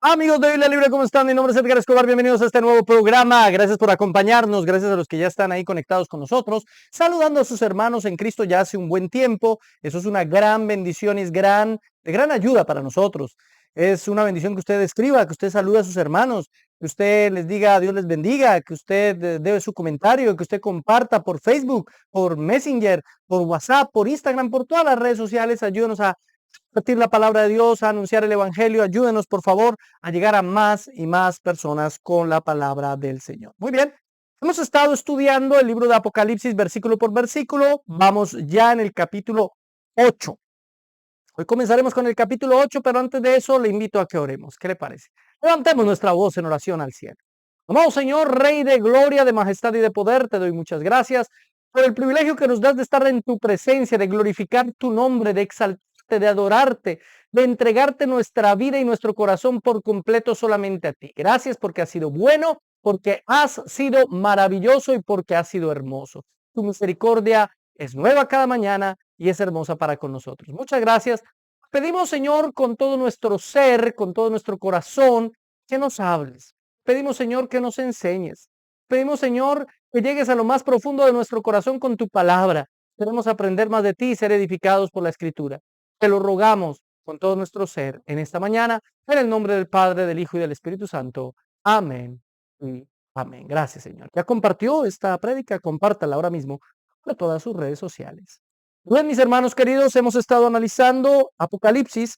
Amigos de Biblia Libre, ¿cómo están? Mi nombre es Edgar Escobar, bienvenidos a este nuevo programa. Gracias por acompañarnos, gracias a los que ya están ahí conectados con nosotros, saludando a sus hermanos en Cristo ya hace un buen tiempo. Eso es una gran bendición y es de gran ayuda para nosotros. Es una bendición que usted escriba, que usted salude a sus hermanos, que usted les diga Dios les bendiga, que usted debe su comentario, que usted comparta por Facebook, por Messenger, por WhatsApp, por Instagram, por todas las redes sociales. Ayúdenos a compartir la palabra de Dios, a anunciar el evangelio. Ayúdenos, por favor, a llegar a más y más personas con la palabra del Señor. Muy bien. Hemos estado estudiando el libro de Apocalipsis versículo por versículo. Vamos ya en el capítulo 8. Hoy comenzaremos con el capítulo 8, pero antes de eso le invito a que oremos. ¿Qué le parece? Levantemos nuestra voz en oración al cielo. Amado Señor, Rey de gloria, de majestad y de poder, te doy muchas gracias por el privilegio que nos das de estar en tu presencia, de glorificar tu nombre, de exaltarte, de adorarte, de entregarte nuestra vida y nuestro corazón por completo solamente a ti. Gracias porque has sido bueno, porque has sido maravilloso y porque has sido hermoso. Tu misericordia es nueva cada mañana y es hermosa para con nosotros. Muchas gracias. Pedimos, Señor, con todo nuestro ser, con todo nuestro corazón, que nos hables. Pedimos, Señor, que nos enseñes. Pedimos, Señor, que llegues a lo más profundo de nuestro corazón con tu palabra. Queremos aprender más de ti y ser edificados por la Escritura. Te lo rogamos con todo nuestro ser en esta mañana, en el nombre del Padre, del Hijo y del Espíritu Santo. Amén y amén. Gracias, Señor. Ya compartió esta prédica, compártala ahora mismo por todas sus redes sociales. Bien, mis hermanos queridos, hemos estado analizando Apocalipsis.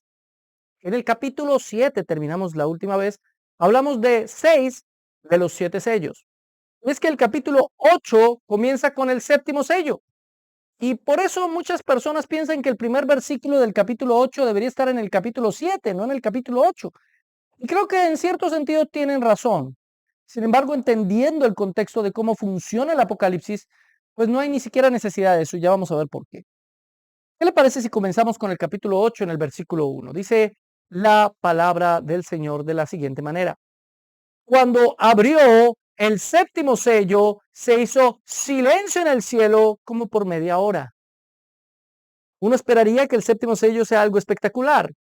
En el capítulo 7, terminamos la última vez, hablamos de 6 de los 7 sellos. Es que el capítulo 8 comienza con el séptimo sello. Y por eso muchas personas piensan que el primer versículo del capítulo 8 debería estar en el capítulo 7, no en el capítulo 8. Y creo que en cierto sentido tienen razón. Sin embargo, entendiendo el contexto de cómo funciona el Apocalipsis, pues no hay ni siquiera necesidad de eso. Ya vamos a ver por qué. ¿Qué le parece si comenzamos con el capítulo 8 en el versículo 1? Dice la palabra del Señor de la siguiente manera. Cuando abrió el séptimo sello, se hizo silencio en el cielo como por media hora. Uno esperaría que el séptimo sello sea algo espectacular.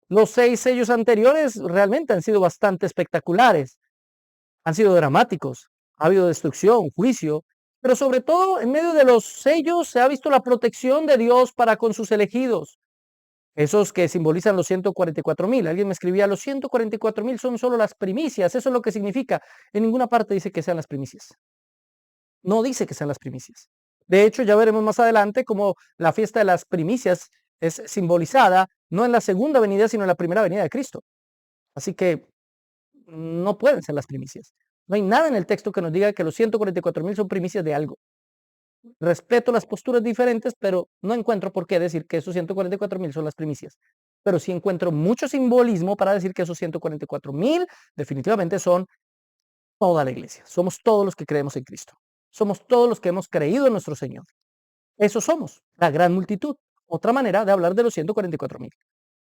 Los 6 sellos anteriores realmente han sido bastante espectaculares. Han sido dramáticos. Ha habido destrucción, juicio, pero sobre todo en medio de los sellos se ha visto la protección de Dios para con sus elegidos. Esos que simbolizan los 144,000. Alguien me escribía, los 144,000 son solo las primicias. Eso es lo que significa. En ninguna parte dice que sean las primicias. No dice que sean las primicias. De hecho, ya veremos más adelante cómo la fiesta de las primicias es simbolizada no en la segunda venida, sino en la primera venida de Cristo. Así que no pueden ser las primicias. No hay nada en el texto que nos diga que los 144,000 son primicias de algo. Respeto las posturas diferentes, pero no encuentro por qué decir que esos 144,000 son las primicias. Pero sí encuentro mucho simbolismo para decir que esos 144,000 definitivamente son toda la iglesia. Somos todos los que creemos en Cristo. Somos todos los que hemos creído en nuestro Señor. Eso somos, la gran multitud. Otra manera de hablar de los 144,000.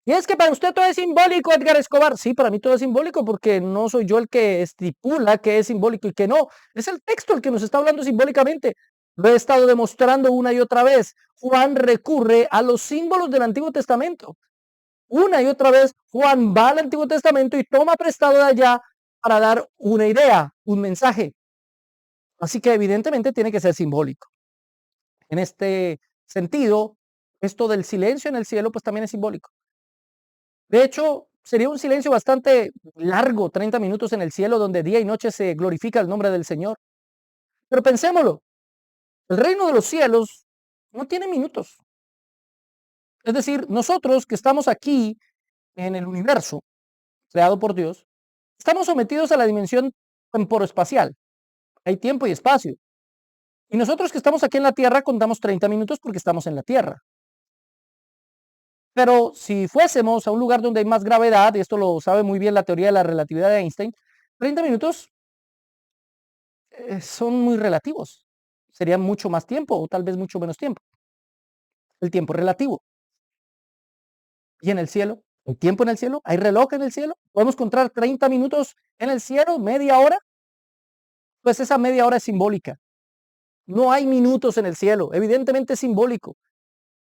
Y es que para usted todo es simbólico, Edgar Escobar. Sí, para mí todo es simbólico porque no soy yo el que estipula que es simbólico y que no. Es el texto el que nos está hablando simbólicamente. Lo he estado demostrando una y otra vez. Juan recurre a los símbolos del Antiguo Testamento. Una y otra vez Juan va al Antiguo Testamento y toma prestado de allá para dar una idea, un mensaje. Así que evidentemente tiene que ser simbólico. En este sentido, esto del silencio en el cielo pues también es simbólico. De hecho, sería un silencio bastante largo, 30 minutos en el cielo, donde día y noche se glorifica el nombre del Señor. Pero pensémoslo, el reino de los cielos no tiene minutos. Es decir, nosotros que estamos aquí en el universo, creado por Dios, estamos sometidos a la dimensión temporoespacial. Hay tiempo y espacio. Y nosotros que estamos aquí en la Tierra contamos 30 minutos porque estamos en la Tierra. Pero si fuésemos a un lugar donde hay más gravedad, y esto lo sabe muy bien la teoría de la relatividad de Einstein, 30 minutos son muy relativos. Sería mucho más tiempo o tal vez mucho menos tiempo. El tiempo es relativo. ¿Y en el cielo? ¿Hay tiempo en el cielo? ¿Hay reloj en el cielo? ¿Podemos encontrar 30 minutos en el cielo? ¿Media hora? Pues esa media hora es simbólica. No hay minutos en el cielo. Evidentemente es simbólico.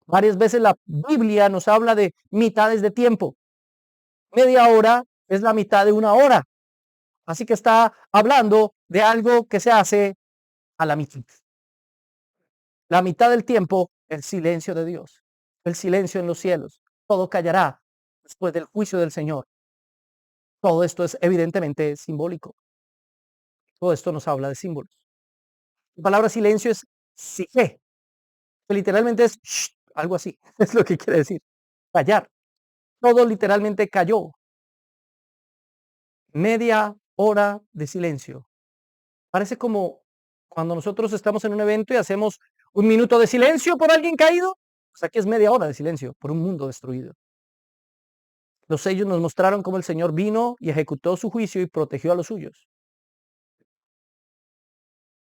Varias veces la Biblia nos habla de mitades de tiempo. Media hora es la mitad de una hora. Así que está hablando de algo que se hace a la mitad. La mitad del tiempo, el silencio de Dios, el silencio en los cielos. Todo callará después del juicio del Señor. Todo esto es evidentemente simbólico. Todo esto nos habla de símbolos. La palabra silencio es sige, que literalmente es shh, algo así. Es lo que quiere decir. Callar. Todo literalmente cayó. Media hora de silencio. Parece como cuando nosotros estamos en un evento y hacemos un minuto de silencio por alguien caído. Pues aquí es media hora de silencio por un mundo destruido. Los sellos nos mostraron cómo el Señor vino y ejecutó su juicio y protegió a los suyos.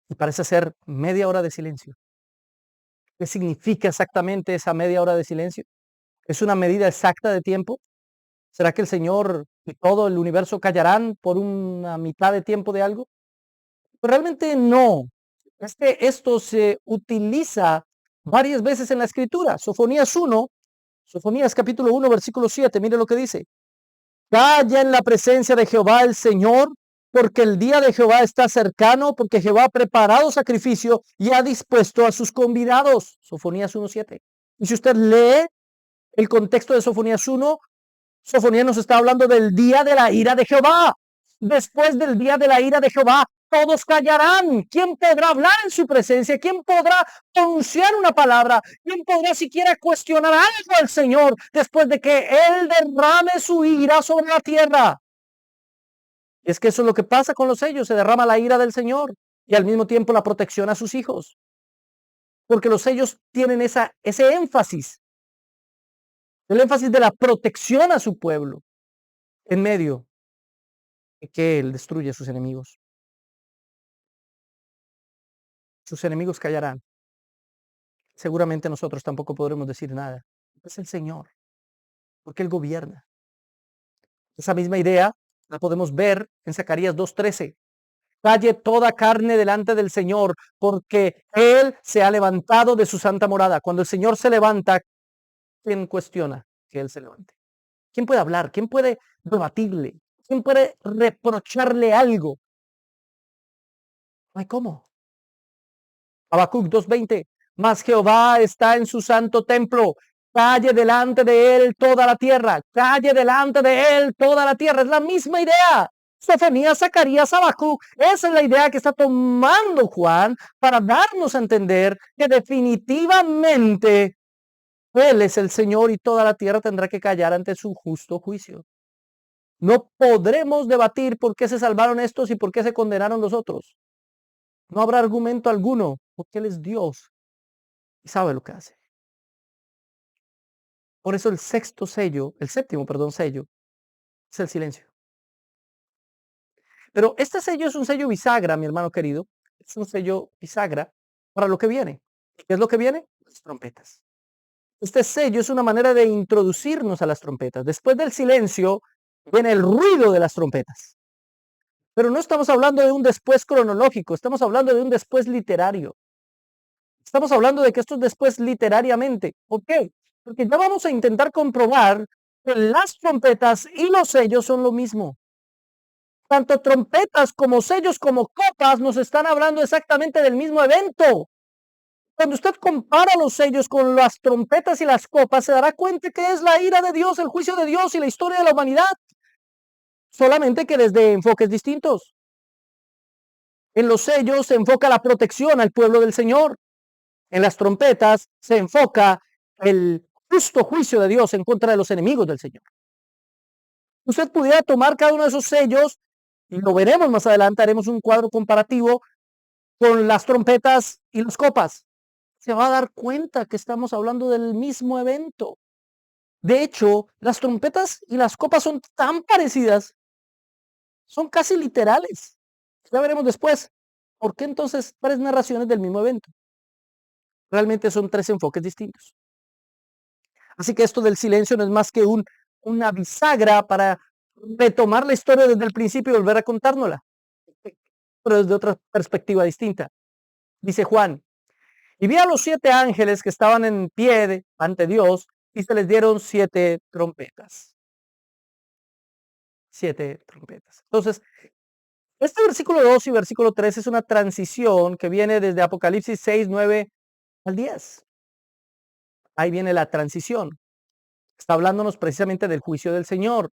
Y parece ser media hora de silencio. ¿Qué significa exactamente esa media hora de silencio? ¿Es una medida exacta de tiempo? ¿Será que el Señor y todo el universo callarán por una mitad de tiempo de algo? Pues realmente no. Es que esto se utiliza varias veces en la Escritura. Sofonías capítulo 1, versículo 7, mire lo que dice. Calla en la presencia de Jehová el Señor, porque el día de Jehová está cercano, porque Jehová ha preparado sacrificio y ha dispuesto a sus convidados. Sofonías 1:7. Y si usted lee el contexto de Sofonías 1, Sofonías nos está hablando del día de la ira de Jehová. Después del día de la ira de Jehová, todos callarán. ¿Quién podrá hablar en su presencia? ¿Quién podrá pronunciar una palabra? ¿Quién podrá siquiera cuestionar algo al Señor después de que Él derrame su ira sobre la tierra? Es que eso es lo que pasa con los sellos. Se derrama la ira del Señor y al mismo tiempo la protección a sus hijos. Porque los sellos tienen ese énfasis. El énfasis de la protección a su pueblo en medio de que Él destruye a sus enemigos. Sus enemigos callarán. Seguramente nosotros tampoco podremos decir nada. Es el Señor, porque Él gobierna. Esa misma idea la podemos ver en Zacarías 2:13. Calle toda carne delante del Señor, porque Él se ha levantado de su santa morada. Cuando el Señor se levanta, ¿quién cuestiona que Él se levante? ¿Quién puede hablar? ¿Quién puede debatirle? ¿Quién puede reprocharle algo? No hay cómo. Habacuc 2:20. Mas Jehová está en su santo templo. Calle delante de él toda la tierra. Calle delante de él toda la tierra. Es la misma idea. Sofonías, Zacarías, Habacuc. Esa es la idea que está tomando Juan para darnos a entender que definitivamente Él es el Señor y toda la tierra tendrá que callar ante su justo juicio. No podremos debatir por qué se salvaron estos y por qué se condenaron los otros. No habrá argumento alguno, porque Él es Dios y sabe lo que hace. Por eso el séptimo, sello, es el silencio. Pero este sello es un sello bisagra, mi hermano querido. Es un sello bisagra para lo que viene. ¿Qué es lo que viene? Las trompetas. Este sello es una manera de introducirnos a las trompetas. Después del silencio viene el ruido de las trompetas. Pero no estamos hablando de un después cronológico, estamos hablando de un después literario. Estamos hablando de que esto es después literariamente. ¿Por qué? Porque ya vamos a intentar comprobar que las trompetas y los sellos son lo mismo. Tanto trompetas como sellos como copas nos están hablando exactamente del mismo evento. Cuando usted compara los sellos con las trompetas y las copas, se dará cuenta que es la ira de Dios, el juicio de Dios y la historia de la humanidad. Solamente que desde enfoques distintos. En los sellos se enfoca la protección al pueblo del Señor. En las trompetas se enfoca el justo juicio de Dios en contra de los enemigos del Señor. Usted pudiera tomar cada uno de esos sellos, y lo veremos más adelante, haremos un cuadro comparativo con las trompetas y las copas. Se va a dar cuenta que estamos hablando del mismo evento. De hecho, las trompetas y las copas son tan parecidas, son casi literales. Ya veremos después. ¿Por qué entonces tres narraciones del mismo evento? Realmente son tres enfoques distintos. Así que esto del silencio no es más que una bisagra para retomar la historia desde el principio y volver a contárnosla, pero desde otra perspectiva distinta. Dice Juan, y vi a los 7 ángeles que estaban en pie ante Dios y se les dieron 7 trompetas. 7 trompetas. Entonces, este versículo 2 y versículo 3 es una transición que viene desde Apocalipsis 6, 9 al 10. Ahí viene la transición. Está hablándonos precisamente del juicio del Señor.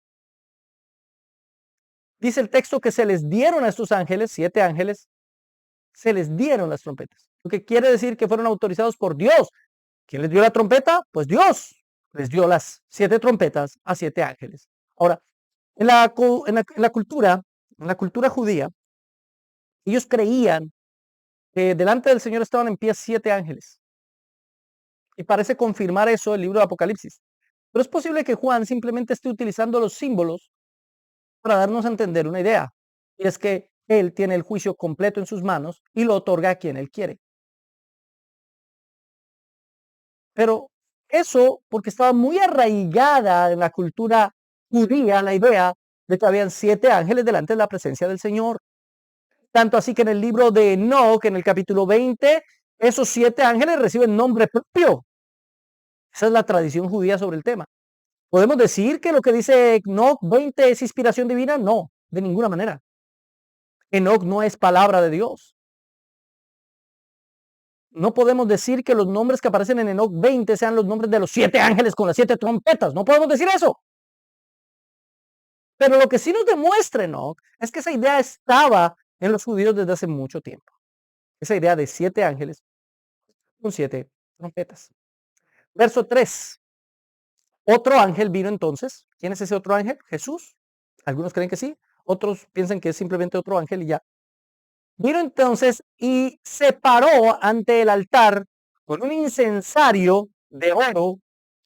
Dice el texto que se les dieron a estos ángeles, 7 ángeles, se les dieron las trompetas. Lo que quiere decir que fueron autorizados por Dios. ¿Quién les dio la trompeta? Pues Dios les dio las 7 trompetas a 7 ángeles. Ahora, en la cultura judía, ellos creían que delante del Señor estaban en pie 7 ángeles. Y parece confirmar eso el libro de Apocalipsis. Pero es posible que Juan simplemente esté utilizando los símbolos para darnos a entender una idea. Y es que él tiene el juicio completo en sus manos y lo otorga a quien él quiere. Pero eso porque estaba muy arraigada en la cultura judía la idea de que habían 7 ángeles delante de la presencia del Señor. Tanto así que en el libro de Enoc, en el capítulo 20, esos 7 ángeles reciben nombre propio. Esa es la tradición judía sobre el tema. ¿Podemos decir que lo que dice Enoc 20 es inspiración divina? No, de ninguna manera. Enoc no es palabra de Dios. No podemos decir que los nombres que aparecen en Enoc 20 sean los nombres de los 7 ángeles con las 7 trompetas. No podemos decir eso. Pero lo que sí nos demuestra Enoc es que esa idea estaba en los judíos desde hace mucho tiempo. Esa idea de 7 ángeles con 7 trompetas. Verso 3. Otro ángel vino entonces. ¿Quién es ese otro ángel? Jesús. Algunos creen que sí. Otros piensan que es simplemente otro ángel y ya. Vino entonces y se paró ante el altar con un incensario de oro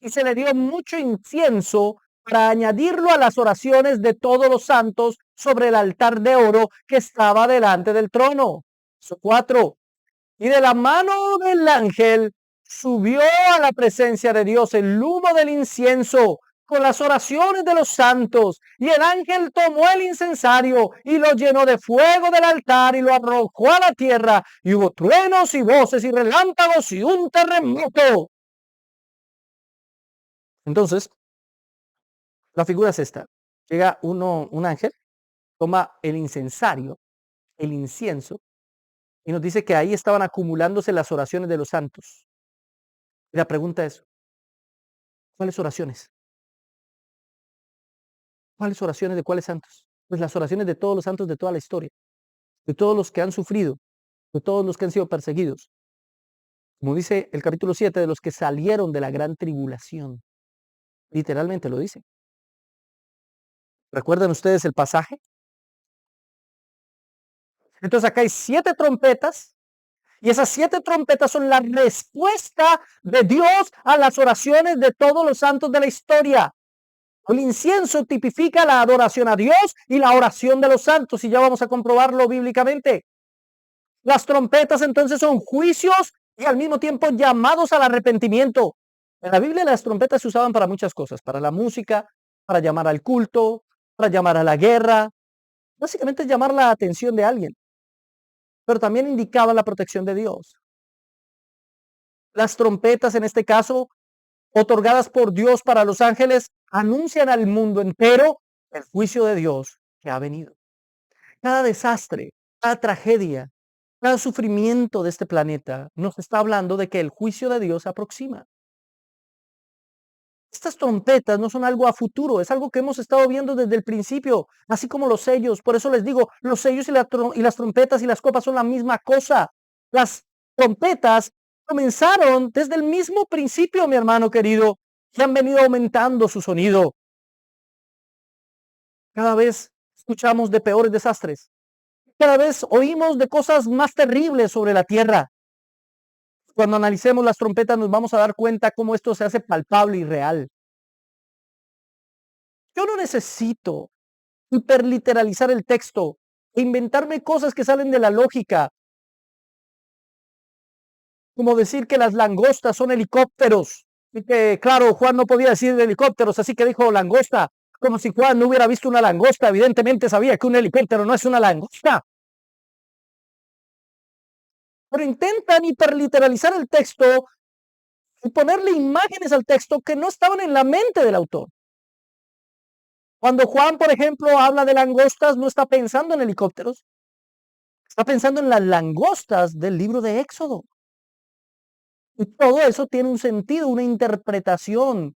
y se le dio mucho incienso para añadirlo a las oraciones de todos los santos sobre el altar de oro que estaba delante del trono. Verso 4. Y de la mano del ángel subió a la presencia de Dios el humo del incienso con las oraciones de los santos. Y el ángel tomó el incensario y lo llenó de fuego del altar y lo arrojó a la tierra. Y hubo truenos y voces y relámpagos y un terremoto. Entonces, la figura es esta. Llega un ángel, toma el incensario, el incienso, y nos dice que ahí estaban acumulándose las oraciones de los santos. Y la pregunta es, ¿cuáles oraciones? ¿Cuáles oraciones de cuáles santos? Pues las oraciones de todos los santos de toda la historia, de todos los que han sufrido, de todos los que han sido perseguidos. Como dice el capítulo 7, de los que salieron de la gran tribulación. Literalmente lo dice. ¿Recuerdan ustedes el pasaje? Entonces acá hay 7 trompetas y esas 7 trompetas son la respuesta de Dios a las oraciones de todos los santos de la historia. El incienso tipifica la adoración a Dios y la oración de los santos, y ya vamos a comprobarlo bíblicamente. Las trompetas entonces son juicios y al mismo tiempo llamados al arrepentimiento. En la Biblia las trompetas se usaban para muchas cosas, para la música, para llamar al culto, para llamar a la guerra, básicamente llamar la atención de alguien, pero también indicaban la protección de Dios. Las trompetas en este caso, otorgadas por Dios para los ángeles, anuncian al mundo entero el juicio de Dios que ha venido. Cada desastre, cada tragedia, cada sufrimiento de este planeta nos está hablando de que el juicio de Dios se aproxima. Estas trompetas no son algo a futuro, es algo que hemos estado viendo desde el principio, así como los sellos. Por eso les digo, los sellos y las trompetas y las copas son la misma cosa. Las trompetas comenzaron desde el mismo principio, mi hermano querido, y han venido aumentando su sonido. Cada vez escuchamos de peores desastres. Cada vez oímos de cosas más terribles sobre la tierra. Cuando analicemos las trompetas nos vamos a dar cuenta cómo esto se hace palpable y real. Yo no necesito hiperliteralizar el texto e inventarme cosas que salen de la lógica, como decir que las langostas son helicópteros. Y que, claro, Juan no podía decir helicópteros, así que dijo langosta, como si Juan no hubiera visto una langosta. Evidentemente sabía que un helicóptero no es una langosta. Pero intentan hiperliteralizar el texto y ponerle imágenes al texto que no estaban en la mente del autor. Cuando Juan, por ejemplo, habla de langostas, no está pensando en helicópteros, está pensando en las langostas del libro de Éxodo. Y todo eso tiene un sentido, una interpretación.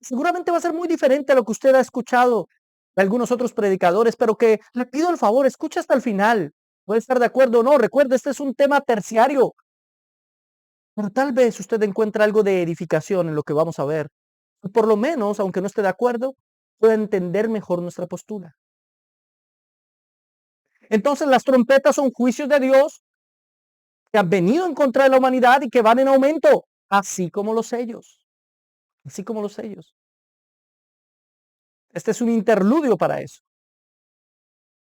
Seguramente va a ser muy diferente a lo que usted ha escuchado de algunos otros predicadores, pero que le pido el favor, escuche hasta el final. Puede estar de acuerdo o no. Recuerde, este es un tema terciario, pero tal vez usted encuentre algo de edificación en lo que vamos a ver. Y por lo menos, aunque no esté de acuerdo, pueda entender mejor nuestra postura. Entonces, las trompetas son juicios de Dios que han venido en contra de la humanidad y que van en aumento, así como los sellos. Así como los sellos. Este es un interludio para eso.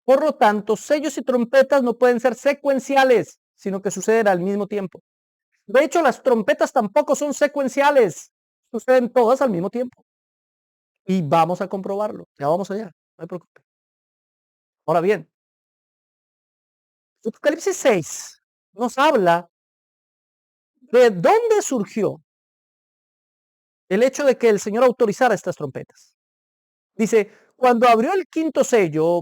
Por lo tanto, sellos y trompetas no pueden ser secuenciales, sino que suceden al mismo tiempo. De hecho, las trompetas tampoco son secuenciales, suceden todas al mismo tiempo. Y vamos a comprobarlo. Ya vamos allá, no se preocupe. Ahora bien, Apocalipsis 6 nos habla de dónde surgió el hecho de que el Señor autorizara estas trompetas. Dice, cuando abrió el quinto sello,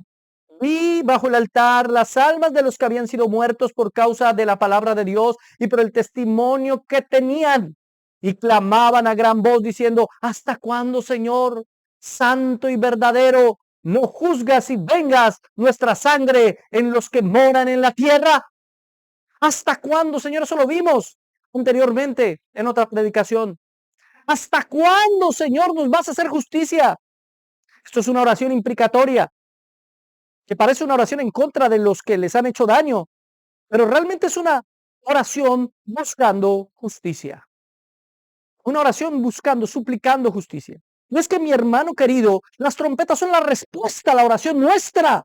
vi bajo el altar las almas de los que habían sido muertos por causa de la palabra de Dios y por el testimonio que tenían. Y clamaban a gran voz diciendo, ¿hasta cuándo, Señor, santo y verdadero, no juzgas y vengas nuestra sangre en los que moran en la tierra? ¿Hasta cuándo, Señor? Eso lo vimos anteriormente en otra predicación. ¿Hasta cuándo, Señor, nos vas a hacer justicia? Esto es una oración implicatoria, que parece una oración en contra de los que les han hecho daño, pero realmente es una oración buscando justicia. Una oración buscando, suplicando justicia. No es que, mi hermano querido, las trompetas son la respuesta a la oración nuestra.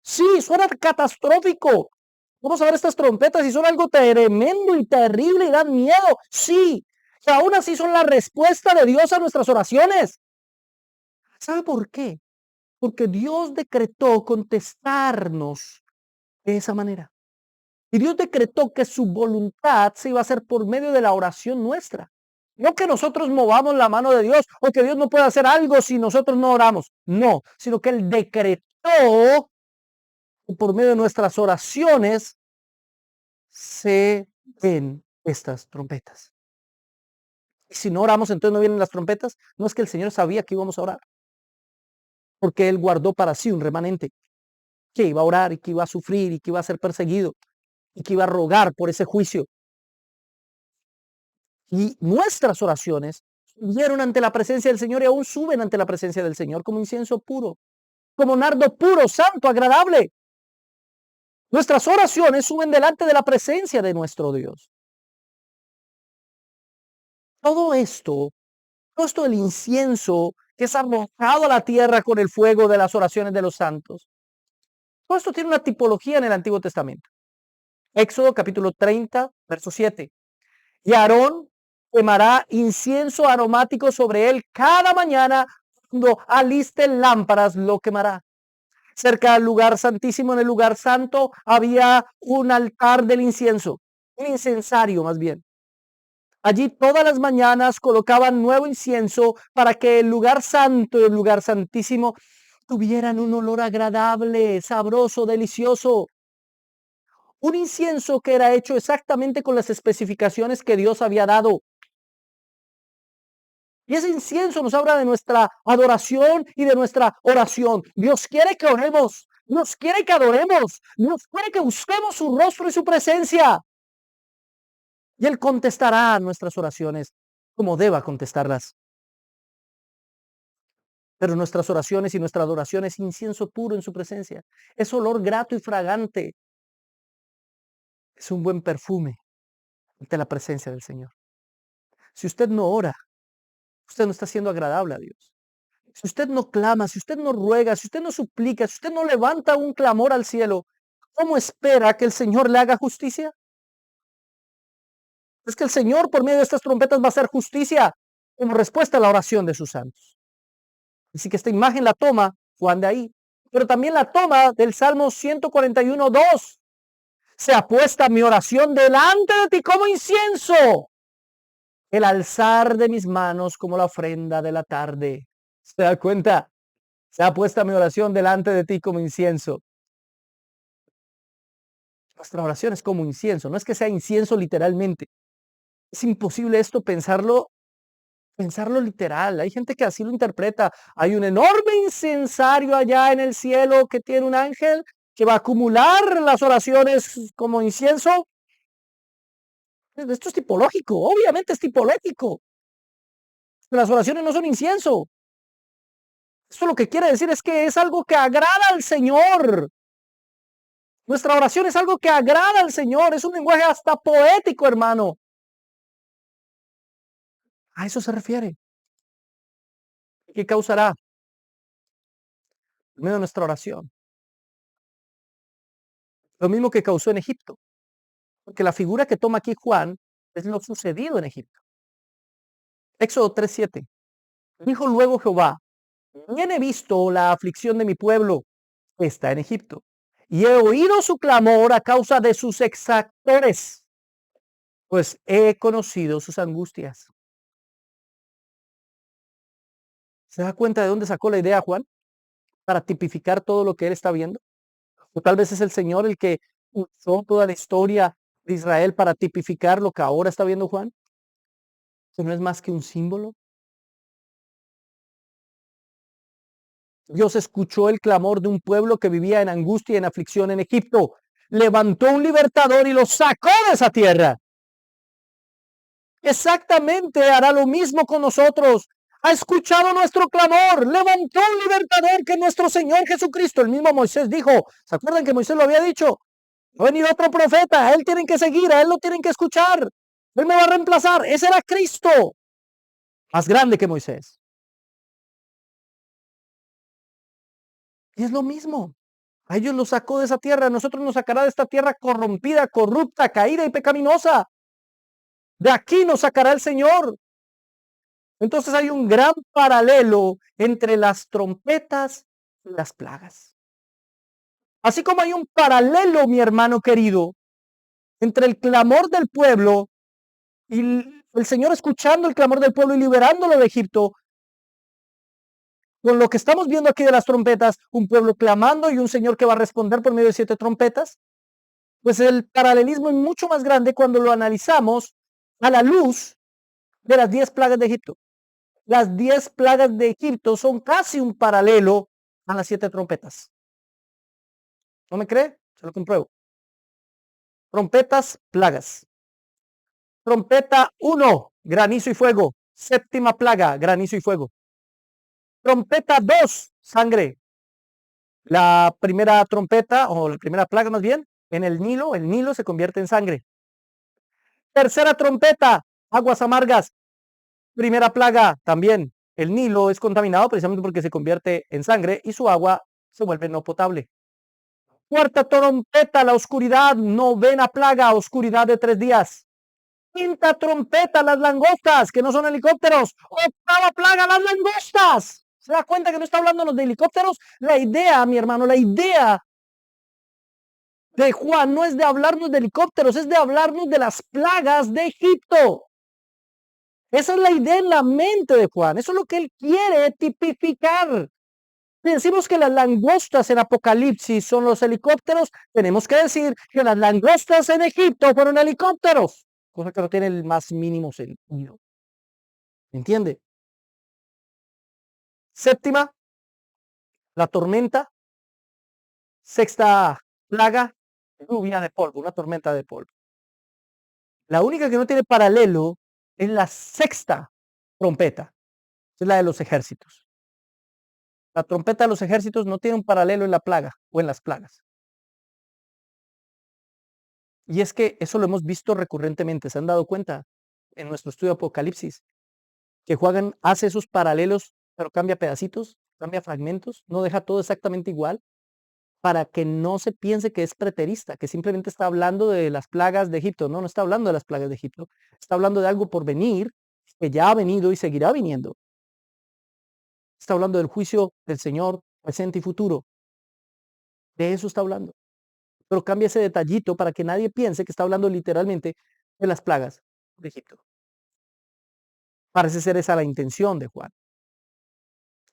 Sí, suena catastrófico. Vamos a ver estas trompetas y son algo tremendo y terrible y dan miedo. Sí, y aún así son la respuesta de Dios a nuestras oraciones. ¿Sabe por qué? Porque Dios decretó contestarnos de esa manera. Y Dios decretó que su voluntad se iba a hacer por medio de la oración nuestra. No que nosotros movamos la mano de Dios o que Dios no pueda hacer algo si nosotros no oramos. No, sino que Él decretó que por medio de nuestras oraciones se den estas trompetas. Y si no oramos, entonces no vienen las trompetas. No es que el Señor sabía que íbamos a orar, porque Él guardó para sí un remanente que iba a orar y que iba a sufrir y que iba a ser perseguido y que iba a rogar por ese juicio. Y nuestras oraciones subieron ante la presencia del Señor y aún suben ante la presencia del Señor como incienso puro, como nardo puro, santo, agradable. Nuestras oraciones suben delante de la presencia de nuestro Dios. Todo esto del incienso que es arrojado a la tierra con el fuego de las oraciones de los santos. Todo esto tiene una tipología en el Antiguo Testamento. Éxodo capítulo 30, verso 7. Y Aarón quemará incienso aromático sobre él cada mañana cuando aliste lámparas lo quemará. Cerca del lugar santísimo, en el lugar santo, había un altar del incienso, un incensario más bien. Allí todas las mañanas colocaban nuevo incienso para que el lugar santo y el lugar santísimo tuvieran un olor agradable, sabroso, delicioso. Un incienso que era hecho exactamente con las especificaciones que Dios había dado. Y ese incienso nos habla de nuestra adoración y de nuestra oración. Dios quiere que oremos, Dios quiere que adoremos, Dios quiere que busquemos su rostro y su presencia. Y Él contestará nuestras oraciones como deba contestarlas. Pero nuestras oraciones y nuestra adoración es incienso puro en su presencia. Es olor grato y fragante. Es un buen perfume ante la presencia del Señor. Si usted no ora, usted no está siendo agradable a Dios. Si usted no clama, si usted no ruega, si usted no suplica, si usted no levanta un clamor al cielo, ¿cómo espera que el Señor le haga justicia? Es que el Señor por medio de estas trompetas va a hacer justicia como respuesta a la oración de sus santos. Así que esta imagen la toma Juan de ahí, pero también la toma del Salmo 141:2. Se apuesta mi oración delante de ti como incienso, el alzar de mis manos como la ofrenda de la tarde. ¿Se da cuenta? Sea puesta mi oración delante de ti como incienso. Nuestra oración es como incienso, no es que sea incienso literalmente. Es imposible esto pensarlo literal. Hay gente que así lo interpreta. Hay un enorme incensario allá en el cielo que tiene un ángel que va a acumular las oraciones como incienso. Esto es tipológico, obviamente es tipológico. Las oraciones no son incienso. Esto lo que quiere decir es que es algo que agrada al Señor. Nuestra oración es algo que agrada al Señor. Es un lenguaje hasta poético, hermano. A eso se refiere. ¿Qué causará? En medio de nuestra oración. Lo mismo que causó en Egipto. Porque la figura que toma aquí Juan es lo sucedido en Egipto. Éxodo 3:7. Dijo luego Jehová: bien he visto la aflicción de mi pueblo que está en Egipto, y he oído su clamor a causa de sus exactores, pues he conocido sus angustias. ¿Se da cuenta de dónde sacó la idea Juan? Para tipificar todo lo que él está viendo. O tal vez es el Señor el que usó toda la historia de Israel para tipificar lo que ahora está viendo Juan. Que no es más que un símbolo. Dios escuchó el clamor de un pueblo que vivía en angustia y en aflicción en Egipto. Levantó un libertador y lo sacó de esa tierra. Exactamente hará lo mismo con nosotros. Ha escuchado nuestro clamor. Levantó un libertador que nuestro Señor Jesucristo. El mismo Moisés dijo. ¿Se acuerdan que Moisés lo había dicho? Va a venir otro profeta. A él tienen que seguir. A él lo tienen que escuchar. Él me va a reemplazar. Ese era Cristo. Más grande que Moisés. Y es lo mismo. A ellos los sacó de esa tierra. A nosotros nos sacará de esta tierra corrompida, corrupta, caída y pecaminosa. De aquí nos sacará el Señor. Entonces hay un gran paralelo entre las trompetas y las plagas. Así como hay un paralelo, mi hermano querido, entre el clamor del pueblo y el Señor escuchando el clamor del pueblo y liberándolo de Egipto, con lo que estamos viendo aquí de las trompetas, un pueblo clamando y un Señor que va a responder por medio de 7 trompetas, pues el paralelismo es mucho más grande cuando lo analizamos a la luz de las 10 plagas de Egipto. Las 10 plagas de Egipto son casi un paralelo a las 7 trompetas. ¿No me cree? Se lo compruebo. Trompetas, plagas. Trompeta 1, granizo y fuego. Séptima plaga, granizo y fuego. Trompeta 2, sangre. La primera trompeta, o la primera plaga más bien, en el Nilo se convierte en sangre. Tercera trompeta, aguas amargas. Primera plaga, también. El Nilo es contaminado precisamente porque se convierte en sangre y su agua se vuelve no potable. Cuarta trompeta, la oscuridad. Novena plaga, oscuridad de 3 días. Quinta trompeta, las langostas, que no son helicópteros. Octava plaga, las langostas. ¿Se da cuenta que no está hablándonos de helicópteros? La idea, mi hermano, la idea de Juan no es de hablarnos de helicópteros, es de hablarnos de las plagas de Egipto. Esa es la idea en la mente de Juan. Eso es lo que él quiere tipificar. Si decimos que las langostas en Apocalipsis son los helicópteros, tenemos que decir que las langostas en Egipto fueron helicópteros, cosa que no tiene el más mínimo sentido. ¿Entiende? Séptima, la tormenta. Sexta plaga, lluvia de polvo, una tormenta de polvo. La única que no tiene paralelo es la sexta trompeta, es la de los ejércitos. La trompeta de los ejércitos no tiene un paralelo en la plaga o en las plagas. Y es que eso lo hemos visto recurrentemente, ¿se han dado cuenta? En nuestro estudio de Apocalipsis, que Juan hace esos paralelos, pero cambia pedacitos, cambia fragmentos, no deja todo exactamente igual, para que no se piense que es preterista, que simplemente está hablando de las plagas de Egipto. No, no está hablando de las plagas de Egipto, está hablando de algo por venir, que ya ha venido y seguirá viniendo. Está hablando del juicio del Señor presente y futuro. De eso está hablando. Pero cambia ese detallito para que nadie piense que está hablando literalmente de las plagas de Egipto. Parece ser esa la intención de Juan.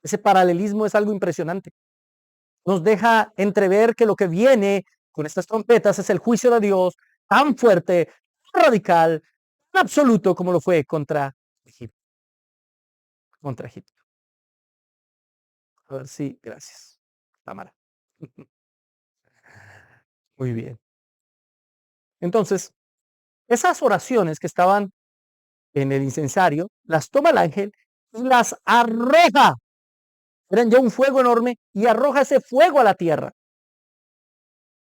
Ese paralelismo es algo impresionante. Nos deja entrever que lo que viene con estas trompetas es el juicio de Dios tan fuerte, tan radical, tan absoluto como lo fue contra Egipto. Contra Egipto. A ver si, gracias, Tamara. Muy bien. Entonces, esas oraciones que estaban en el incensario, las toma el ángel y las arroja. Eran ya un fuego enorme y arroja ese fuego a la tierra.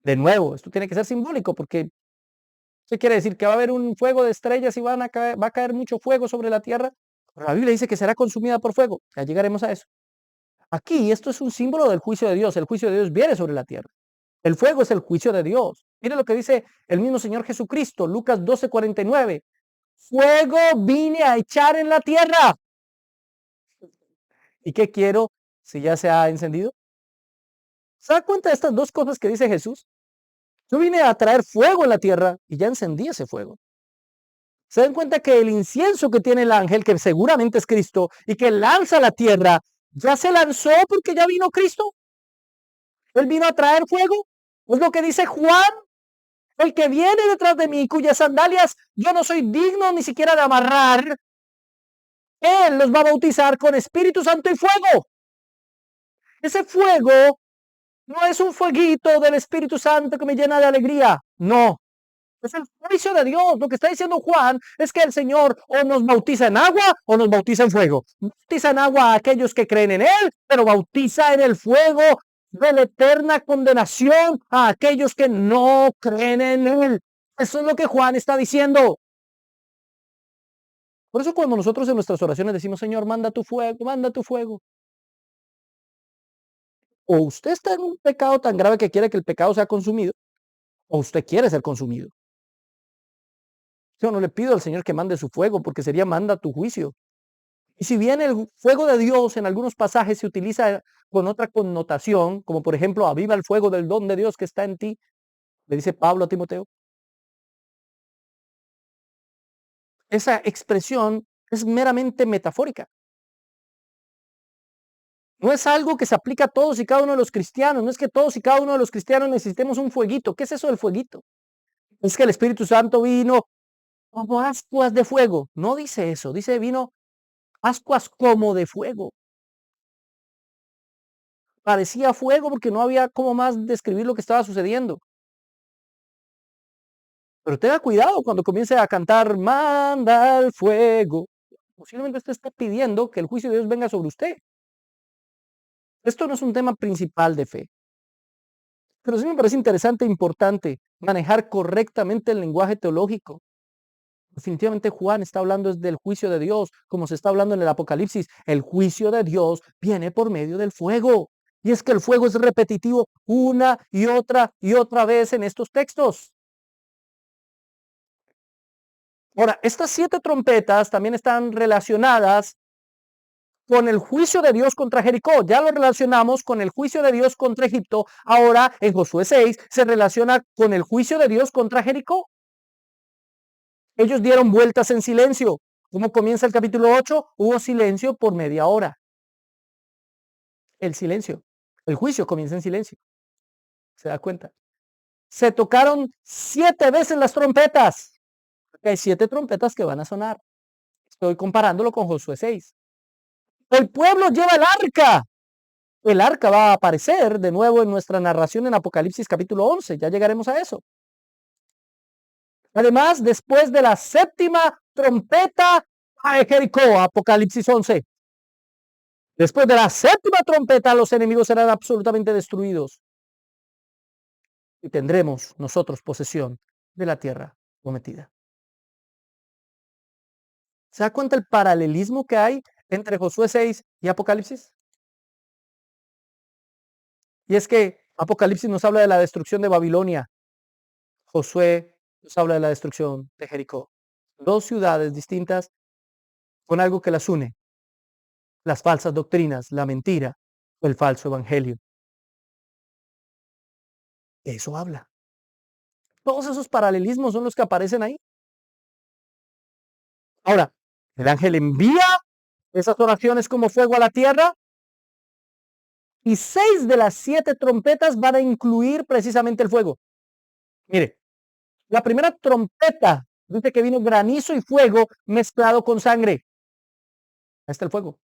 De nuevo, esto tiene que ser simbólico porque ¿qué quiere decir? ¿Que va a haber un fuego de estrellas y va a caer mucho fuego sobre la tierra? Pero la Biblia dice que será consumida por fuego. Ya llegaremos a eso. Aquí esto es un símbolo del juicio de Dios. El juicio de Dios viene sobre la tierra. El fuego es el juicio de Dios. Mire lo que dice el mismo Señor Jesucristo, Lucas 12:49. Fuego vine a echar en la tierra. ¿Y qué quiero si ya se ha encendido? ¿Se da cuenta de estas dos cosas que dice Jesús? Yo vine a traer fuego en la tierra y ya encendí ese fuego. Se dan cuenta que el incienso que tiene el ángel, que seguramente es Cristo, y que lanza a la tierra, ya se lanzó porque ya vino Cristo. Él vino a traer fuego. Es lo que dice Juan, el que viene detrás de mí, cuyas sandalias yo no soy digno ni siquiera de amarrar. Él los va a bautizar con Espíritu Santo y fuego. Ese fuego no es un fueguito del Espíritu Santo que me llena de alegría. No. Es el juicio de Dios. Lo que está diciendo Juan es que el Señor o nos bautiza en agua o nos bautiza en fuego. Bautiza en agua a aquellos que creen en Él, pero bautiza en el fuego de la eterna condenación a aquellos que no creen en Él. Eso es lo que Juan está diciendo. Por eso cuando nosotros en nuestras oraciones decimos, Señor, manda tu fuego, manda tu fuego. O usted está en un pecado tan grave que quiere que el pecado sea consumido, o usted quiere ser consumido. Yo no le pido al Señor que mande su fuego, porque sería manda tu juicio. Y si bien el fuego de Dios en algunos pasajes se utiliza con otra connotación, como por ejemplo, aviva el fuego del don de Dios que está en ti, le dice Pablo a Timoteo, esa expresión es meramente metafórica. No es algo que se aplica a todos y cada uno de los cristianos. No es que todos y cada uno de los cristianos necesitemos un fueguito. ¿Qué es eso del fueguito? Es que el Espíritu Santo vino como ascuas de fuego. No dice eso. Dice vino ascuas como de fuego. Parecía fuego porque no había cómo más describir lo que estaba sucediendo. Pero tenga cuidado cuando comience a cantar, manda el fuego. Posiblemente usted esté pidiendo que el juicio de Dios venga sobre usted. Esto no es un tema principal de fe. Pero sí me parece interesante e importante manejar correctamente el lenguaje teológico. Definitivamente Juan está hablando del juicio de Dios, como se está hablando en el Apocalipsis. El juicio de Dios viene por medio del fuego. Y es que el fuego es repetitivo una y otra vez en estos textos. Ahora, estas 7 trompetas también están relacionadas con el juicio de Dios contra Jericó. Ya lo relacionamos con el juicio de Dios contra Egipto. Ahora, en Josué 6, se relaciona con el juicio de Dios contra Jericó. Ellos dieron vueltas en silencio. ¿Cómo comienza el capítulo 8? Hubo silencio por media hora. El silencio. El juicio comienza en silencio. ¿Se da cuenta? Se tocaron 7 veces las trompetas. Porque hay 7 trompetas que van a sonar. Estoy comparándolo con Josué 6. El pueblo lleva el arca. El arca va a aparecer de nuevo en nuestra narración en Apocalipsis capítulo 11. Ya llegaremos a eso. Además, después de la 7ª trompeta a Jericó, Apocalipsis 11. Después de la 7ª trompeta, los enemigos serán absolutamente destruidos. Y tendremos nosotros posesión de la tierra prometida. ¿Se da cuenta el paralelismo que hay entre Josué 6 y Apocalipsis? Y es que Apocalipsis nos habla de la destrucción de Babilonia. Josué nos habla de la destrucción de Jericó. 2 ciudades distintas con algo que las une. Las falsas doctrinas, la mentira o el falso evangelio. De eso habla. Todos esos paralelismos son los que aparecen ahí. Ahora, el ángel envía esas oraciones como fuego a la tierra Y 6 de las 7 trompetas van a incluir precisamente el fuego. Mire, la primera trompeta dice que vino granizo y fuego mezclado con sangre. Ahí está el fuego.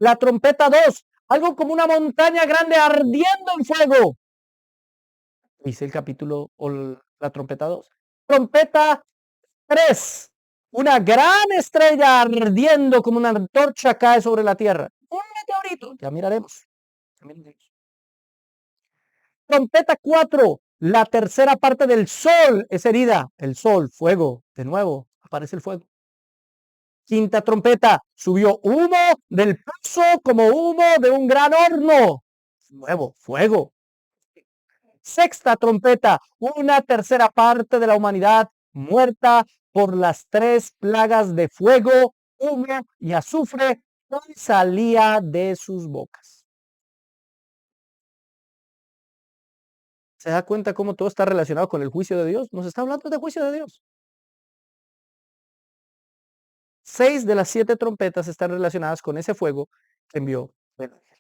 La trompeta 2, algo como una montaña grande ardiendo en fuego. Dice el capítulo o la trompeta 2. Trompeta 3, una gran estrella ardiendo como una antorcha cae sobre la tierra. Un meteorito, ya miraremos. Trompeta 4, la tercera parte del sol es herida. El sol, fuego, de nuevo, aparece el fuego. Quinta trompeta, subió humo del pozo como humo de un gran horno. Nuevo, fuego. Sexta trompeta, una tercera parte de la humanidad muerta por las 3 plagas de fuego, humo y azufre que salía de sus bocas. ¿Se da cuenta cómo todo está relacionado con el juicio de Dios? Nos está hablando de juicio de Dios. 6 de las 7 trompetas están relacionadas con ese fuego que envió el ángel.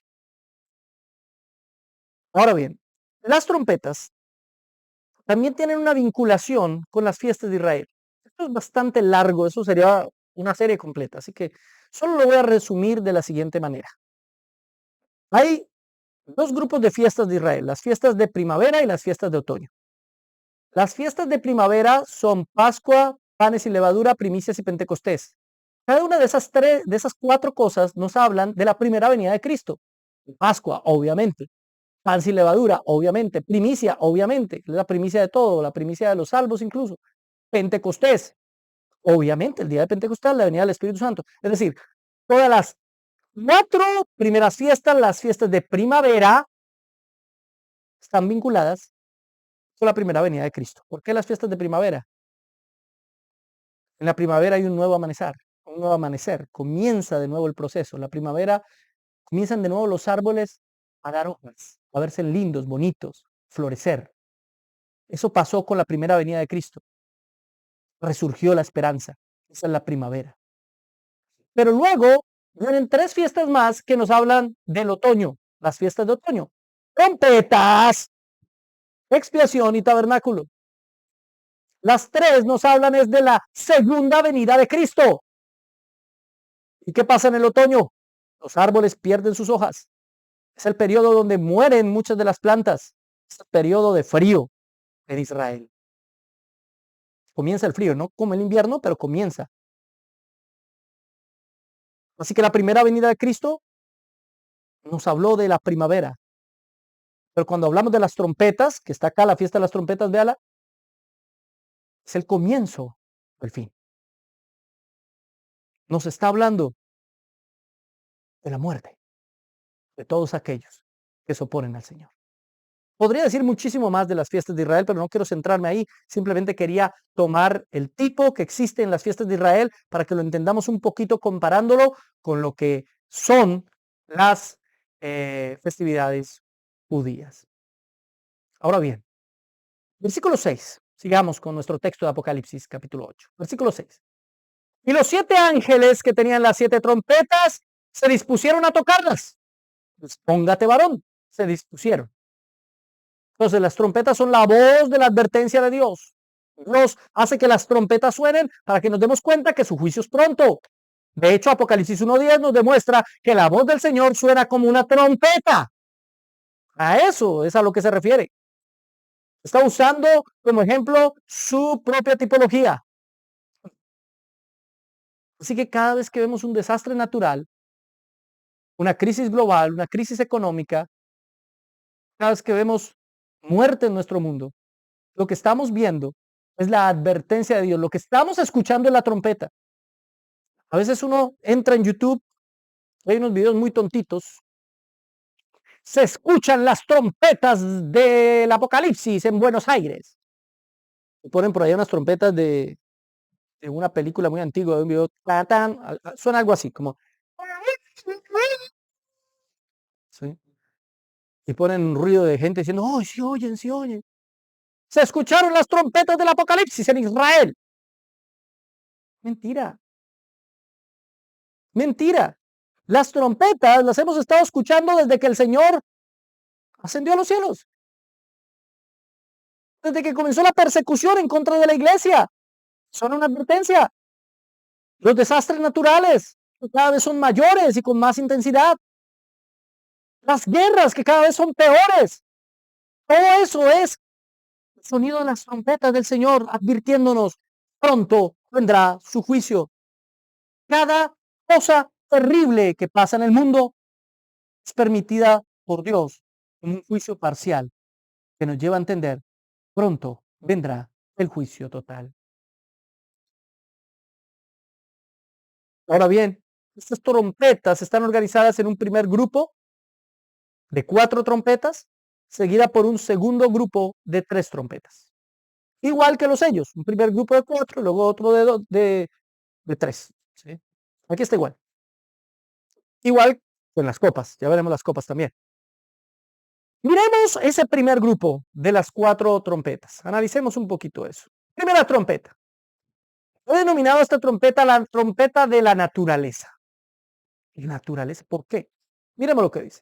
Ahora bien, las trompetas también tienen una vinculación con las fiestas de Israel. Esto es bastante largo, eso sería una serie completa, así que solo lo voy a resumir de la siguiente manera. Hay 2 grupos de fiestas de Israel, las fiestas de primavera y las fiestas de otoño. Las fiestas de primavera son Pascua, panes y levadura, primicias y Pentecostés. Cada una de esas 4 cosas nos hablan de la primera venida de Cristo. Pascua, obviamente. Pan sin levadura, obviamente. Primicia, obviamente. La primicia de todo, la primicia de los salvos incluso. Pentecostés, obviamente, el día de Pentecostés, la venida del Espíritu Santo. Es decir, todas las 4 primeras fiestas, las fiestas de primavera, están vinculadas con la primera venida de Cristo. ¿Por qué las fiestas de primavera? En la primavera hay un nuevo amanecer, comienza de nuevo el proceso. La primavera comienzan de nuevo los árboles a dar hojas, a verse lindos, bonitos, florecer. Eso pasó con la primera venida de Cristo. Resurgió la esperanza. Esa es la primavera. Pero luego vienen 3 fiestas más que nos hablan del otoño, las fiestas de otoño. Trompetas, expiación y tabernáculo. Las 3 nos hablan es de la segunda venida de Cristo. ¿Y qué pasa en el otoño? Los árboles pierden sus hojas. Es el periodo donde mueren muchas de las plantas. Es el periodo de frío en Israel. Comienza el frío, no como el invierno, pero comienza. Así que la primera venida de Cristo nos habló de la primavera. Pero cuando hablamos de las trompetas, que está acá la fiesta de las trompetas, véala, es el comienzo del fin. Nos está hablando de la muerte de todos aquellos que se oponen al Señor. Podría decir muchísimo más de las fiestas de Israel, pero no quiero centrarme ahí. Simplemente quería tomar el tipo que existe en las fiestas de Israel para que lo entendamos un poquito comparándolo con lo que son las festividades judías. Ahora bien, versículo 6. Sigamos con nuestro texto de Apocalipsis, capítulo 8. Versículo 6. Y los 7 ángeles que tenían las 7 trompetas se dispusieron a tocarlas. Pues, póngate varón, se dispusieron. Entonces las trompetas son la voz de la advertencia de Dios. Dios hace que las trompetas suenen para que nos demos cuenta que su juicio es pronto. De hecho, Apocalipsis 1:10 nos demuestra que la voz del Señor suena como una trompeta. A eso es a lo que se refiere. Está usando como ejemplo su propia tipología. Así que cada vez que vemos un desastre natural, una crisis global, una crisis económica, cada vez que vemos muerte en nuestro mundo, lo que estamos viendo es la advertencia de Dios. Lo que estamos escuchando es la trompeta. A veces uno entra en YouTube, hay unos videos muy tontitos. Se escuchan las trompetas del Apocalipsis en Buenos Aires. Y ponen por ahí unas trompetas de una película muy antigua, de un video, suena algo así, como... ¿sí? Y ponen un ruido de gente diciendo, ¡oh, sí oyen, sí oyen! Se escucharon las trompetas del Apocalipsis en Israel. Mentira. Mentira. Las trompetas las hemos estado escuchando desde que el Señor ascendió a los cielos. Desde que comenzó la persecución en contra de la iglesia, son una advertencia. Los desastres naturales, que cada vez son mayores y con más intensidad. Las guerras, que cada vez son peores. Todo eso es el sonido de las trompetas del Señor advirtiéndonos, pronto vendrá su juicio. Cada cosa terrible que pasa en el mundo es permitida por Dios en un juicio parcial que nos lleva a entender, pronto vendrá el juicio total. Ahora bien, estas trompetas están organizadas en un primer grupo de 4 trompetas, seguida por un segundo grupo de 3 trompetas. Igual que los sellos, un primer grupo de 4, luego otro de 3. ¿Sí? Aquí está igual. Igual con las copas, ya veremos las copas también. Miremos ese primer grupo de las 4 trompetas. Analicemos un poquito eso. Primera trompeta. He denominado esta trompeta la trompeta de la naturaleza. ¿Naturaleza? ¿Por qué? Miremos lo que dice.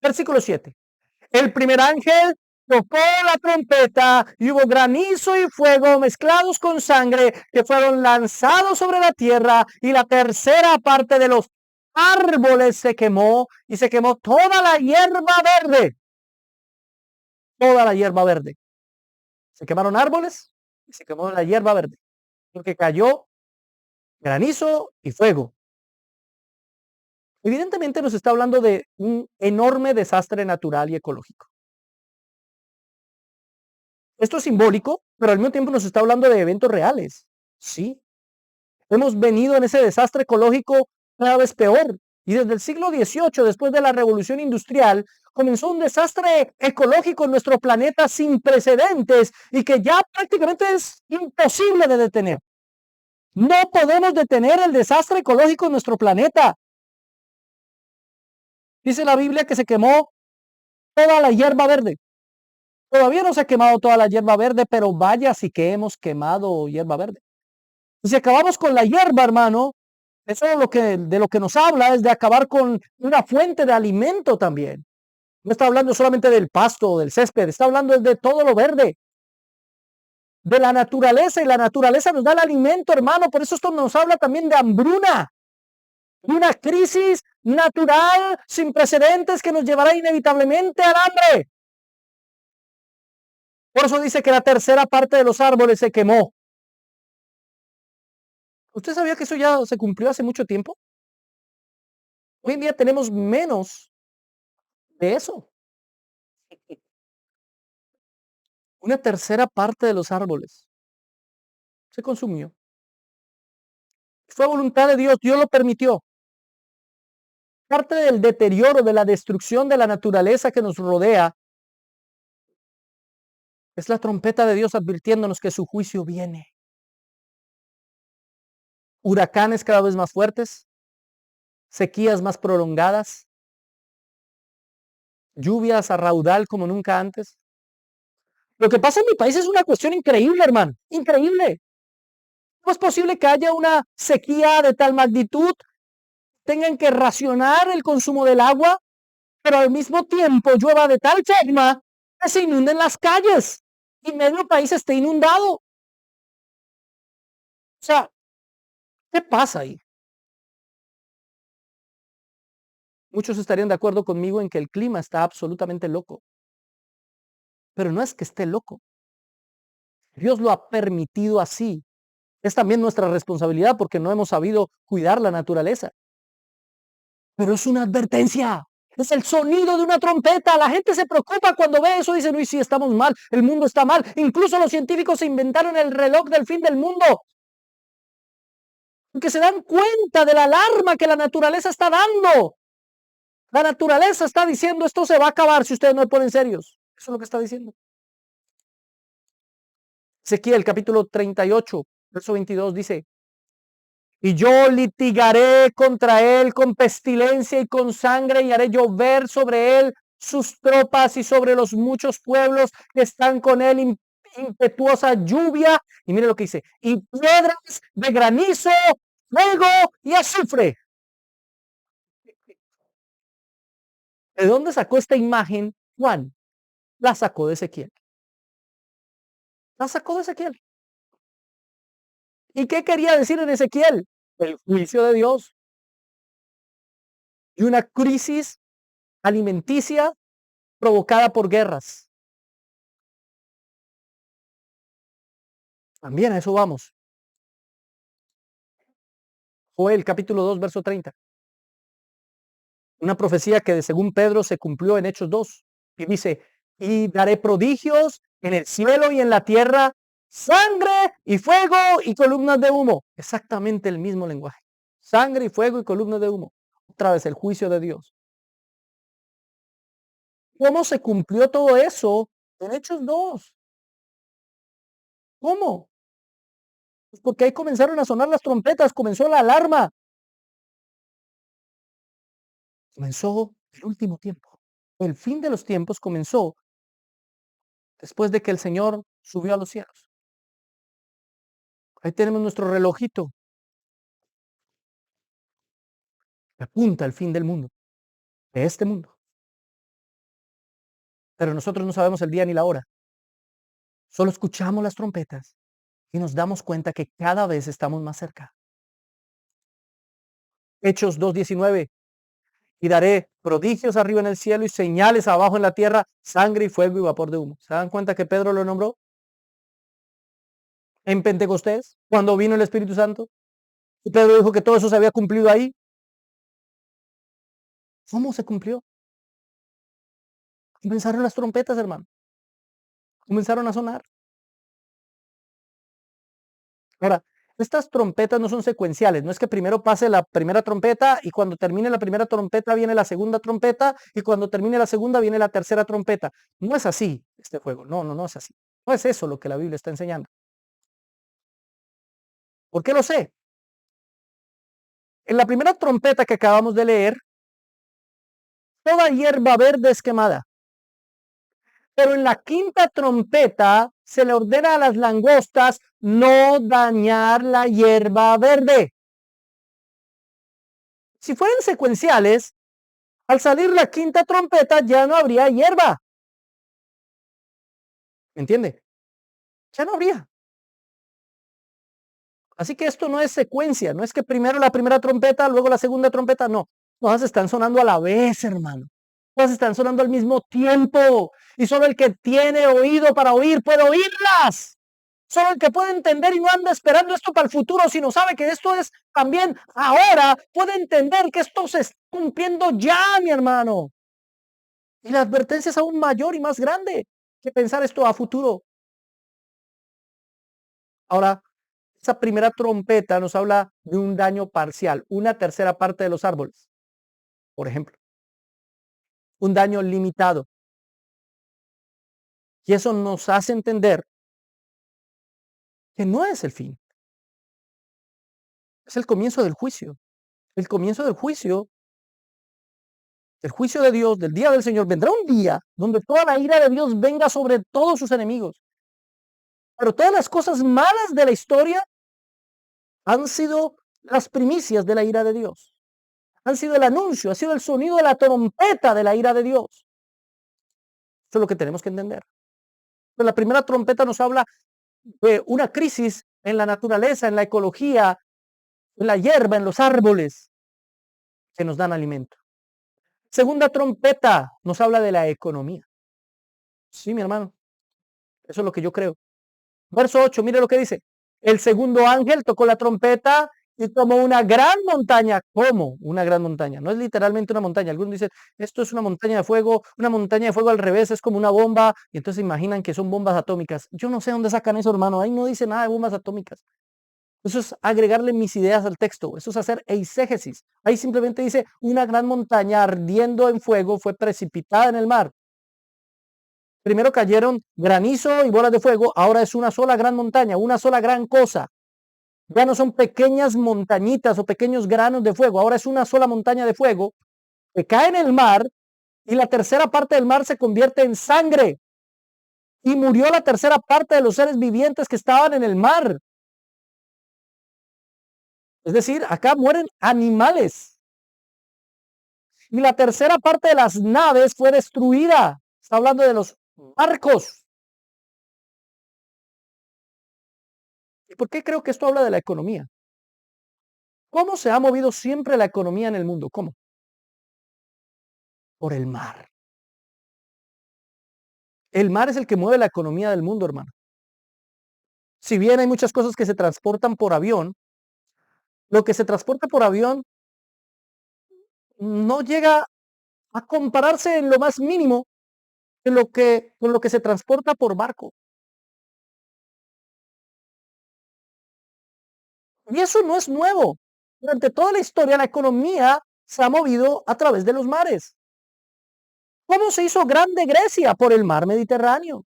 Versículo 7. El primer ángel tocó la trompeta y hubo granizo y fuego mezclados con sangre que fueron lanzados sobre la tierra, y la tercera parte de los árboles se quemó, y se quemó toda la hierba verde. Toda la hierba verde. Se quemaron árboles y se quemó la hierba verde, porque cayó granizo y fuego. Evidentemente nos está hablando de un enorme desastre natural y ecológico. Esto es simbólico, pero al mismo tiempo nos está hablando de eventos reales. Sí, hemos venido en ese desastre ecológico cada vez peor. Y desde el siglo XVIII, después de la revolución industrial, comenzó un desastre ecológico en nuestro planeta sin precedentes y que ya prácticamente es imposible de detener. No podemos detener el desastre ecológico en nuestro planeta. Dice la Biblia que se quemó toda la hierba verde. Todavía no se ha quemado toda la hierba verde, pero vaya si que hemos quemado hierba verde. Y si acabamos con la hierba, hermano, eso es de lo que nos habla, es de acabar con una fuente de alimento también. No está hablando solamente del pasto o del césped, está hablando de todo lo verde, de la naturaleza, y la naturaleza nos da el alimento, hermano. Por eso esto nos habla también de hambruna, de una crisis natural sin precedentes que nos llevará inevitablemente al hambre. Por eso dice que la tercera parte de los árboles se quemó. ¿Usted sabía que eso ya se cumplió hace mucho tiempo? Hoy en día tenemos menos de eso. Una tercera parte de los árboles se consumió. Fue voluntad de Dios, Dios lo permitió. Parte del deterioro, de la destrucción de la naturaleza que nos rodea, es la trompeta de Dios advirtiéndonos que su juicio viene. Huracanes cada vez más fuertes, sequías más prolongadas, lluvias a raudal como nunca antes. Lo que pasa en mi país es una cuestión increíble, hermano, increíble. ¿Cómo es posible que haya una sequía de tal magnitud, tengan que racionar el consumo del agua, pero al mismo tiempo llueva de tal forma que se inunden las calles y medio país esté inundado? O sea, ¿qué pasa ahí? Muchos estarían de acuerdo conmigo en que el clima está absolutamente loco. Pero no es que esté loco. Dios lo ha permitido así. Es también nuestra responsabilidad porque no hemos sabido cuidar la naturaleza. Pero es una advertencia. Es el sonido de una trompeta. La gente se preocupa cuando ve eso. Dicen, uy, sí, estamos mal. El mundo está mal. Incluso los científicos se inventaron el reloj del fin del mundo, porque se dan cuenta de la alarma que la naturaleza está dando. La naturaleza está diciendo, esto se va a acabar si ustedes no se ponen serios. Eso es lo que está diciendo. Ezequiel capítulo 38, verso 22 dice, y yo litigaré contra él con pestilencia y con sangre, y haré llover sobre él sus tropas y sobre los muchos pueblos que están con él impetuosa lluvia. Y mire lo que dice, y piedras de granizo, fuego y azufre. ¿De dónde sacó esta imagen Juan la sacó de Ezequiel. La sacó de Ezequiel. ¿Y qué quería decir en Ezequiel? El juicio de Dios y una crisis alimenticia provocada por guerras. También a eso vamos. Joel capítulo 2, verso 30. Una profecía que según Pedro se cumplió en Hechos 2. Y dice, y daré prodigios en el cielo y en la tierra, sangre y fuego y columnas de humo. Exactamente el mismo lenguaje. Sangre y fuego y columnas de humo. Otra vez el juicio de Dios. ¿Cómo se cumplió todo eso en Hechos 2? ¿Cómo? Pues porque ahí comenzaron a sonar las trompetas, comenzó la alarma. Comenzó el último tiempo. El fin de los tiempos comenzó después de que el Señor subió a los cielos. Ahí tenemos nuestro relojito que apunta al fin del mundo, de este mundo. Pero nosotros no sabemos el día ni la hora. Solo escuchamos las trompetas y nos damos cuenta que cada vez estamos más cerca. Hechos 2:19. Y daré prodigios arriba en el cielo y señales abajo en la tierra, sangre y fuego y vapor de humo. ¿Se dan cuenta que Pedro lo nombró en Pentecostés, cuando vino el Espíritu Santo? Y Pedro dijo que todo eso se había cumplido ahí. ¿Cómo se cumplió? Comenzaron las trompetas, hermano. Comenzaron a sonar. Ahora, estas trompetas no son secuenciales, no es que primero pase la primera trompeta y cuando termine la primera trompeta viene la segunda trompeta y cuando termine la segunda viene la tercera trompeta. No es así este juego, no es así. No es eso lo que la Biblia está enseñando. ¿Por qué lo sé? En la primera trompeta que acabamos de leer, toda hierba verde es quemada. Pero en la quinta trompeta se le ordena a las langostas no dañar la hierba verde. Si fueran secuenciales, al salir la quinta trompeta ya no habría hierba. ¿Me entiende? Ya no habría. Así que esto no es secuencia, no es que primero la primera trompeta, luego la segunda trompeta, no. Todas están sonando a la vez, hermano. Todas están sonando al mismo tiempo. Y solo el que tiene oído para oír puede oírlas. Solo el que puede entender y no anda esperando esto para el futuro, sino sabe que esto es también ahora, puede entender que esto se está cumpliendo ya, mi hermano. Y la advertencia es aún mayor y más grande que pensar esto a futuro. Ahora, esa primera trompeta nos habla de un daño parcial, una tercera parte de los árboles, por ejemplo. Un daño limitado. Y eso nos hace entender que no es el fin. Es el comienzo del juicio. El comienzo del juicio de Dios, del día del Señor. Vendrá un día donde toda la ira de Dios venga sobre todos sus enemigos. Pero todas las cosas malas de la historia han sido las primicias de la ira de Dios. Han sido el anuncio, ha sido el sonido de la trompeta de la ira de Dios. Eso es lo que tenemos que entender. Pero la primera trompeta nos habla de una crisis en la naturaleza, en la ecología, en la hierba, en los árboles que nos dan alimento. Segunda trompeta nos habla de la economía. Sí, mi hermano. Eso es lo que yo creo. Verso 8, mire lo que dice. El segundo ángel tocó la trompeta y tomó una gran montaña. ¿Cómo? Una gran montaña. No es literalmente una montaña. Algunos dicen, esto es una montaña de fuego. Una montaña de fuego al revés es como una bomba. Y entonces imaginan que son bombas atómicas. Yo no sé dónde sacan eso, hermano. Ahí no dice nada de bombas atómicas. Eso es agregarle mis ideas al texto. Eso es hacer eisegesis. Ahí simplemente dice, una gran montaña ardiendo en fuego fue precipitada en el mar. Primero cayeron granizo y bolas de fuego, ahora es una sola gran montaña, una sola gran cosa. Ya no son pequeñas montañitas o pequeños granos de fuego, ahora es una sola montaña de fuego que cae en el mar y la tercera parte del mar se convierte en sangre. Y murió la tercera parte de los seres vivientes que estaban en el mar. Es decir, acá mueren animales. Y la tercera parte de las naves fue destruida. Está hablando de los barcos. ¿Y por qué creo que esto habla de la economía? ¿Cómo se ha movido siempre la economía en el mundo? ¿Cómo? Por el mar. El mar es el que mueve la economía del mundo, hermano. Si bien hay muchas cosas que se transportan por avión, lo que se transporta por avión no llega a compararse en lo más mínimo con lo que se transporta por barco. Y eso no es nuevo. Durante toda la historia, la economía se ha movido a través de los mares. ¿Cómo se hizo grande Grecia? Por el mar Mediterráneo.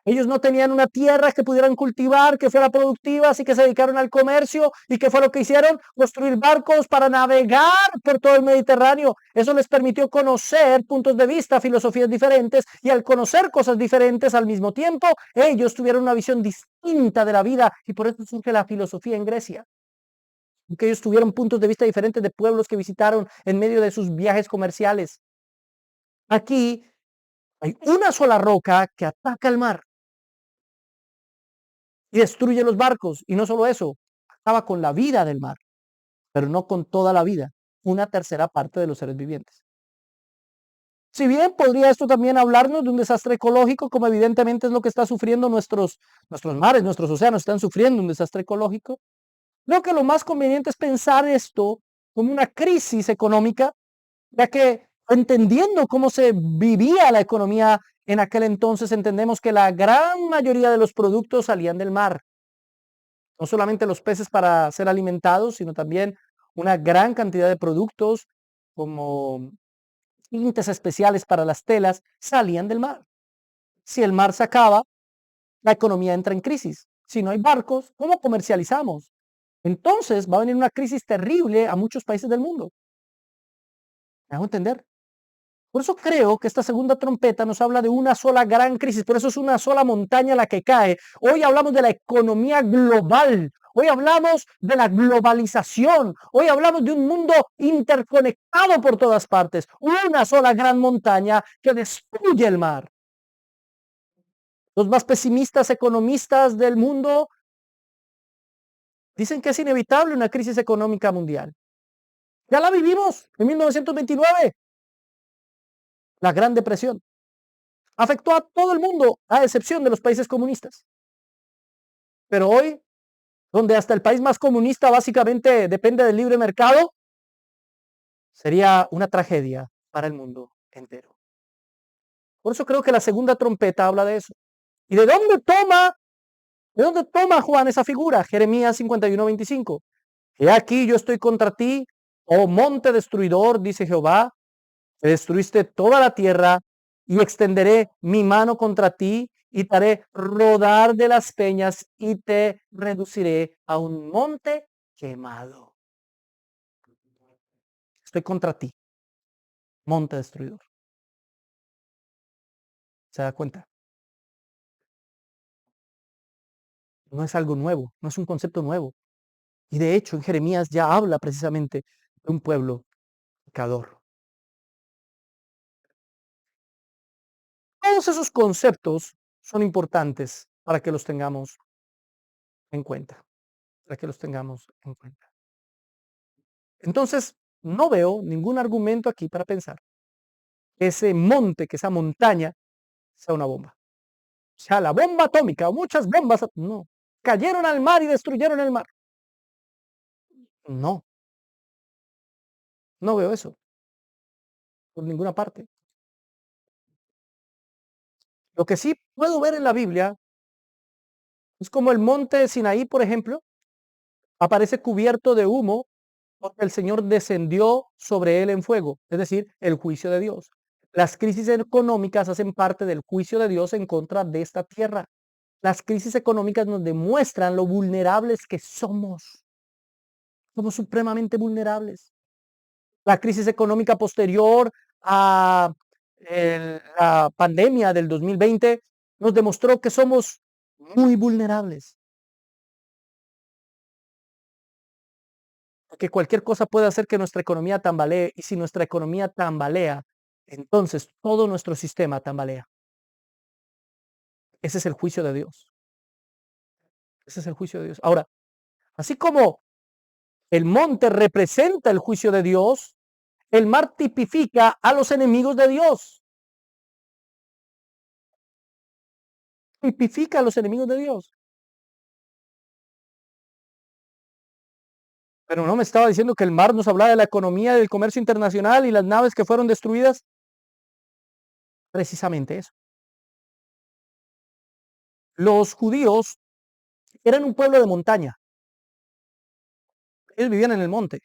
Ellos no tenían una tierra que pudieran cultivar, que fuera productiva, así que se dedicaron al comercio. ¿Y qué fue lo que hicieron? Construir barcos para navegar por todo el Mediterráneo. Eso les permitió conocer puntos de vista, filosofías diferentes, y al conocer cosas diferentes al mismo tiempo, ellos tuvieron una visión distinta de la vida, y por eso surge la filosofía en Grecia. Porque ellos tuvieron puntos de vista diferentes de pueblos que visitaron en medio de sus viajes comerciales. Aquí hay una sola roca que ataca el mar y destruye los barcos. Y no solo eso, acaba con la vida del mar, pero no con toda la vida, una tercera parte de los seres vivientes. Si bien podría esto también hablarnos de un desastre ecológico, como evidentemente es lo que está sufriendo nuestros mares, nuestros océanos están sufriendo un desastre ecológico, creo que lo más conveniente es pensar esto como una crisis económica, ya que entendiendo cómo se vivía la economía en aquel entonces, entendemos que la gran mayoría de los productos salían del mar. No solamente los peces para ser alimentados, sino también una gran cantidad de productos como tintes especiales para las telas salían del mar. Si el mar se acaba, la economía entra en crisis. Si no hay barcos, ¿cómo comercializamos? Entonces va a venir una crisis terrible a muchos países del mundo. ¿Me hago entender? Por eso creo que esta segunda trompeta nos habla de una sola gran crisis, por eso es una sola montaña la que cae. Hoy hablamos de la economía global, hoy hablamos de la globalización, hoy hablamos de un mundo interconectado por todas partes, una sola gran montaña que destruye el mar. Los más pesimistas economistas del mundo dicen que es inevitable una crisis económica mundial. Ya la vivimos en 1929, la Gran Depresión. Afectó a todo el mundo, a excepción de los países comunistas. Pero hoy, donde hasta el país más comunista básicamente depende del libre mercado, sería una tragedia para el mundo entero. Por eso creo que la segunda trompeta habla de eso. ¿Y de dónde toma Juan esa figura? Jeremías 51:25. He aquí yo estoy contra ti, oh monte destruidor, dice Jehová, que destruiste toda la tierra, y extenderé mi mano contra ti y te haré rodar de las peñas y te reduciré a un monte quemado. Estoy contra ti, monte destruidor. ¿Se da cuenta? No es algo nuevo, no es un concepto nuevo. Y de hecho en Jeremías ya habla precisamente de un pueblo pecador. Todos esos conceptos son importantes para que los tengamos en cuenta, para que los tengamos en cuenta. Entonces, no veo ningún argumento aquí para pensar que ese monte, que esa montaña, sea una bomba. O sea, la bomba atómica o muchas bombas, no, cayeron al mar y destruyeron el mar. No, no veo eso por ninguna parte. Lo que sí puedo ver en la Biblia es como el monte Sinaí, por ejemplo, aparece cubierto de humo porque el Señor descendió sobre él en fuego, es decir, el juicio de Dios. Las crisis económicas hacen parte del juicio de Dios en contra de esta tierra. Las crisis económicas nos demuestran lo vulnerables que somos. Somos supremamente vulnerables. La crisis económica posterior a la pandemia del 2020 nos demostró que somos muy vulnerables. Que cualquier cosa puede hacer que nuestra economía tambalee, y si nuestra economía tambalea, entonces todo nuestro sistema tambalea. Ese es el juicio de Dios. Ese es el juicio de Dios. Ahora, así como el monte representa el juicio de Dios, el mar tipifica a los enemigos de Dios. Tipifica a los enemigos de Dios. Pero no me estaba diciendo que el mar nos hablaba de la economía del comercio internacional y las naves que fueron destruidas. Precisamente eso. Los judíos eran un pueblo de montaña. Ellos vivían en el monte.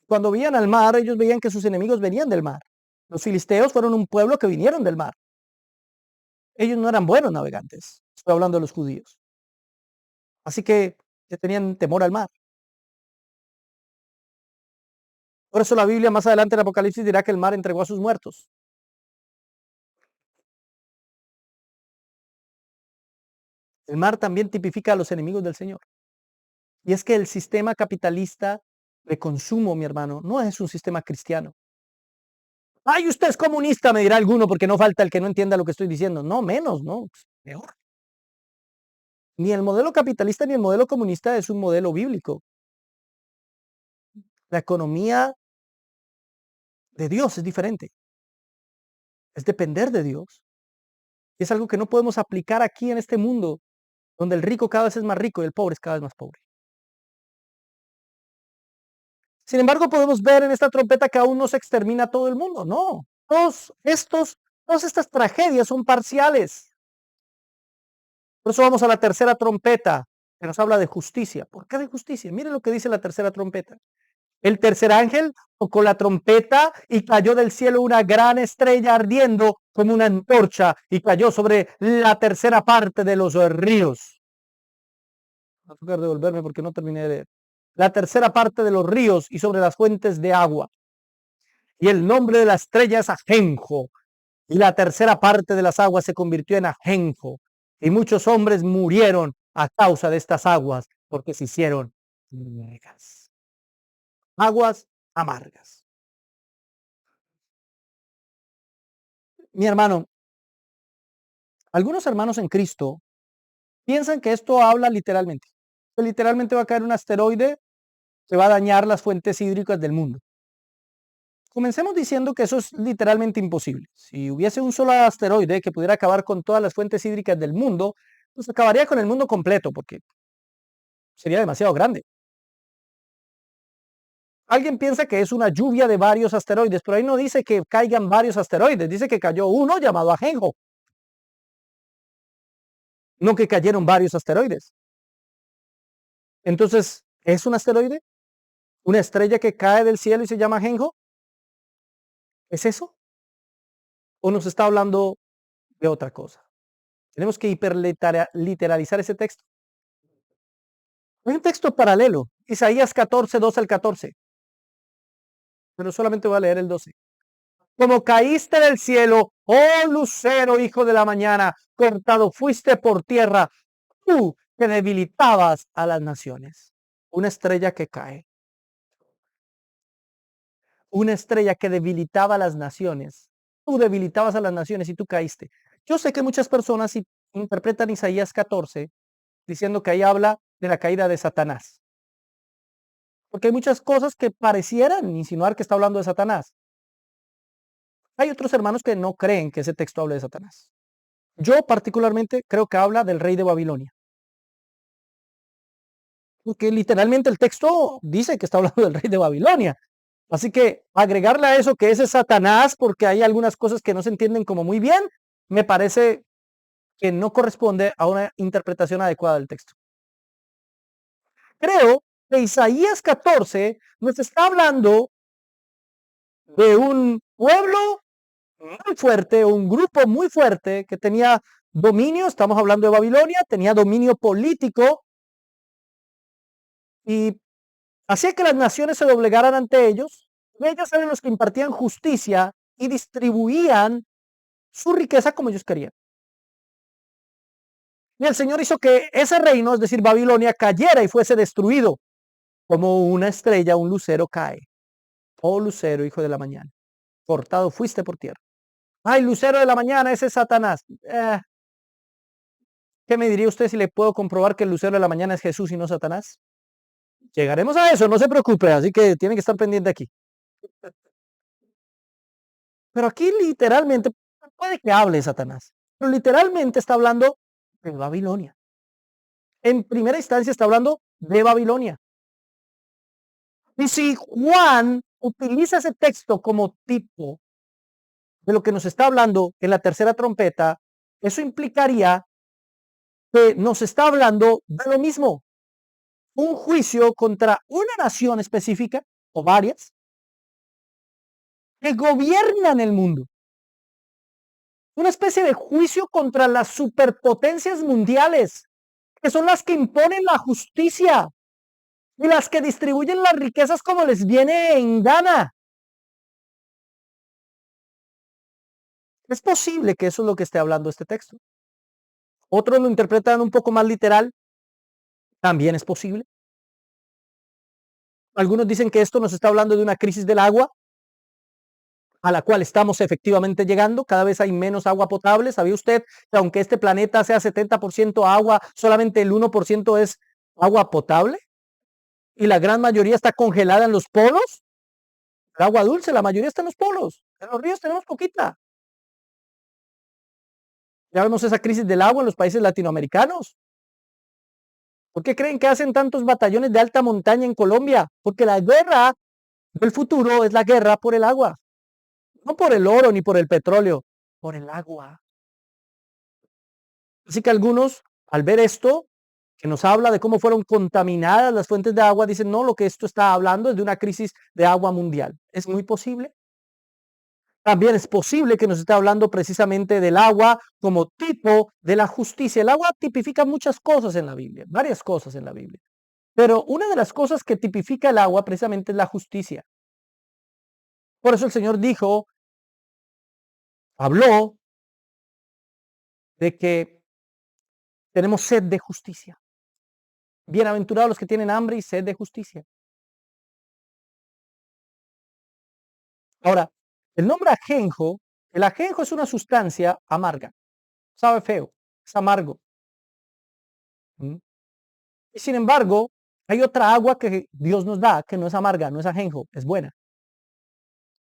Cuando veían al mar, ellos veían que sus enemigos venían del mar. Los filisteos fueron un pueblo que vinieron del mar. Ellos no eran buenos navegantes. Estoy hablando de los judíos. Así que tenían temor al mar. Por eso la Biblia más adelante en Apocalipsis dirá que el mar entregó a sus muertos. El mar también tipifica a los enemigos del Señor. Y es que el sistema capitalista de consumo, mi hermano, no es un sistema cristiano. Ay, usted es comunista, me dirá alguno, porque no falta el que no entienda lo que estoy diciendo. No, menos, no, peor. Ni el modelo capitalista ni el modelo comunista es un modelo bíblico. La economía de Dios es diferente. Es depender de Dios. Es algo que no podemos aplicar aquí en este mundo, donde el rico cada vez es más rico y el pobre es cada vez más pobre. Sin embargo, podemos ver en esta trompeta que aún no se extermina todo el mundo. No, todas estas tragedias son parciales. Por eso vamos a la tercera trompeta, que nos habla de justicia. ¿Por qué de justicia? Miren lo que dice la tercera trompeta. El tercer ángel tocó la trompeta y cayó del cielo una gran estrella ardiendo como una antorcha y cayó sobre la tercera parte de los ríos. Voy a tocar devolverme porque no terminé de leer. La tercera parte de los ríos y sobre las fuentes de agua. Y el nombre de la estrella es Ajenjo. Y la tercera parte de las aguas se convirtió en ajenjo. Y muchos hombres murieron a causa de estas aguas porque se hicieron amargas. Aguas amargas. Mi hermano, algunos hermanos en Cristo piensan que esto habla literalmente. Que literalmente va a caer un asteroide que va a dañar las fuentes hídricas del mundo. Comencemos diciendo que eso es literalmente imposible. Si hubiese un solo asteroide que pudiera acabar con todas las fuentes hídricas del mundo, pues acabaría con el mundo completo, porque sería demasiado grande. Alguien piensa que es una lluvia de varios asteroides, pero ahí no dice que caigan varios asteroides, dice que cayó uno llamado Ajenjo, no que cayeron varios asteroides. Entonces, ¿es un asteroide? ¿Una estrella que cae del cielo y se llama Ajenjo? ¿Es eso? ¿O nos está hablando de otra cosa? Tenemos que hiperliteralizar ese texto. Hay un texto paralelo, Isaías 14, 12 al 14, pero solamente voy a leer el 12. Como caíste del cielo, oh lucero, hijo de la mañana, cortado fuiste por tierra, tú que debilitabas a las naciones. Una estrella que cae. Una estrella que debilitaba a las naciones. Tú debilitabas a las naciones y tú caíste. Yo sé que muchas personas interpretan Isaías 14 diciendo que ahí habla de la caída de Satanás. Porque hay muchas cosas que parecieran insinuar que está hablando de Satanás. Hay otros hermanos que no creen que ese texto hable de Satanás. Yo particularmente creo que habla del rey de Babilonia. Porque literalmente el texto dice que está hablando del rey de Babilonia. Así que agregarle a eso que ese es Satanás, porque hay algunas cosas que no se entienden como muy bien, me parece que no corresponde a una interpretación adecuada del texto. Creo que Isaías 14 nos está hablando de un pueblo muy fuerte, un grupo muy fuerte que tenía dominio, estamos hablando de Babilonia, tenía dominio político y hacía que las naciones se doblegaran ante ellos. Ellos eran los que impartían justicia y distribuían su riqueza como ellos querían. Y el Señor hizo que ese reino, es decir, Babilonia, cayera y fuese destruido como una estrella, un lucero cae. Oh lucero, hijo de la mañana, cortado fuiste por tierra. Ay, lucero de la mañana, ese es Satanás. ¿Qué me diría usted si le puedo comprobar que el lucero de la mañana es Jesús y no Satanás? Llegaremos a eso, no se preocupe, así que tiene que estar pendiente aquí. Pero aquí literalmente, puede que hable Satanás, pero literalmente está hablando de Babilonia. En primera instancia está hablando de Babilonia. Y si Juan utiliza ese texto como tipo de lo que nos está hablando en la tercera trompeta, eso implicaría que nos está hablando de lo mismo, un juicio contra una nación específica o varias que gobiernan el mundo. Una especie de juicio contra las superpotencias mundiales, que son las que imponen la justicia y las que distribuyen las riquezas como les viene en gana. Es posible que eso es lo que esté hablando este texto. Otros lo interpretan un poco más literal. También es posible. Algunos dicen que esto nos está hablando de una crisis del agua a la cual estamos efectivamente llegando. Cada vez hay menos agua potable. ¿Sabía usted que aunque este planeta sea 70% agua, solamente el 1% es agua potable? Y la gran mayoría está congelada en los polos. El agua dulce, la mayoría está en los polos. En los ríos tenemos poquita. Ya vemos esa crisis del agua en los países latinoamericanos. ¿Por qué creen que hacen tantos batallones de alta montaña en Colombia? Porque la guerra del futuro es la guerra por el agua. No por el oro ni por el petróleo, por el agua. Así que algunos, al ver esto, que nos habla de cómo fueron contaminadas las fuentes de agua, dicen, no, lo que esto está hablando es de una crisis de agua mundial. Es muy posible. También es posible que nos esté hablando precisamente del agua como tipo de la justicia. El agua tipifica muchas cosas en la Biblia, varias cosas en la Biblia. Pero una de las cosas que tipifica el agua precisamente es la justicia. Por eso el Señor dijo, habló de que tenemos sed de justicia. Bienaventurados los que tienen hambre y sed de justicia. Ahora, el nombre ajenjo, el ajenjo es una sustancia amarga, sabe feo, es amargo. ¿Mm? Y sin embargo, hay otra agua que Dios nos da que no es amarga, no es ajenjo, es buena.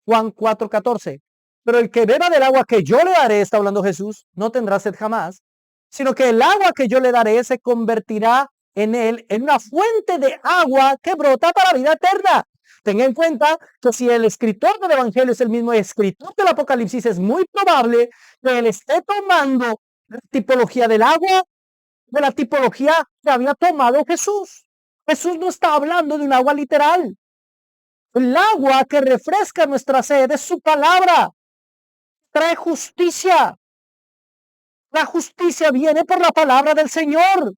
Juan 4:14. Pero el que beba del agua que yo le daré, está hablando Jesús, no tendrá sed jamás, sino que el agua que yo le daré se convertirá en él en una fuente de agua que brota para vida eterna. Tenga en cuenta que si el escritor del Evangelio es el mismo escritor del Apocalipsis, es muy probable que él esté tomando la tipología del agua de la tipología que había tomado Jesús. Jesús no está hablando de un agua literal. El agua que refresca nuestra sed es su palabra. Trae justicia. La justicia viene por la palabra del Señor.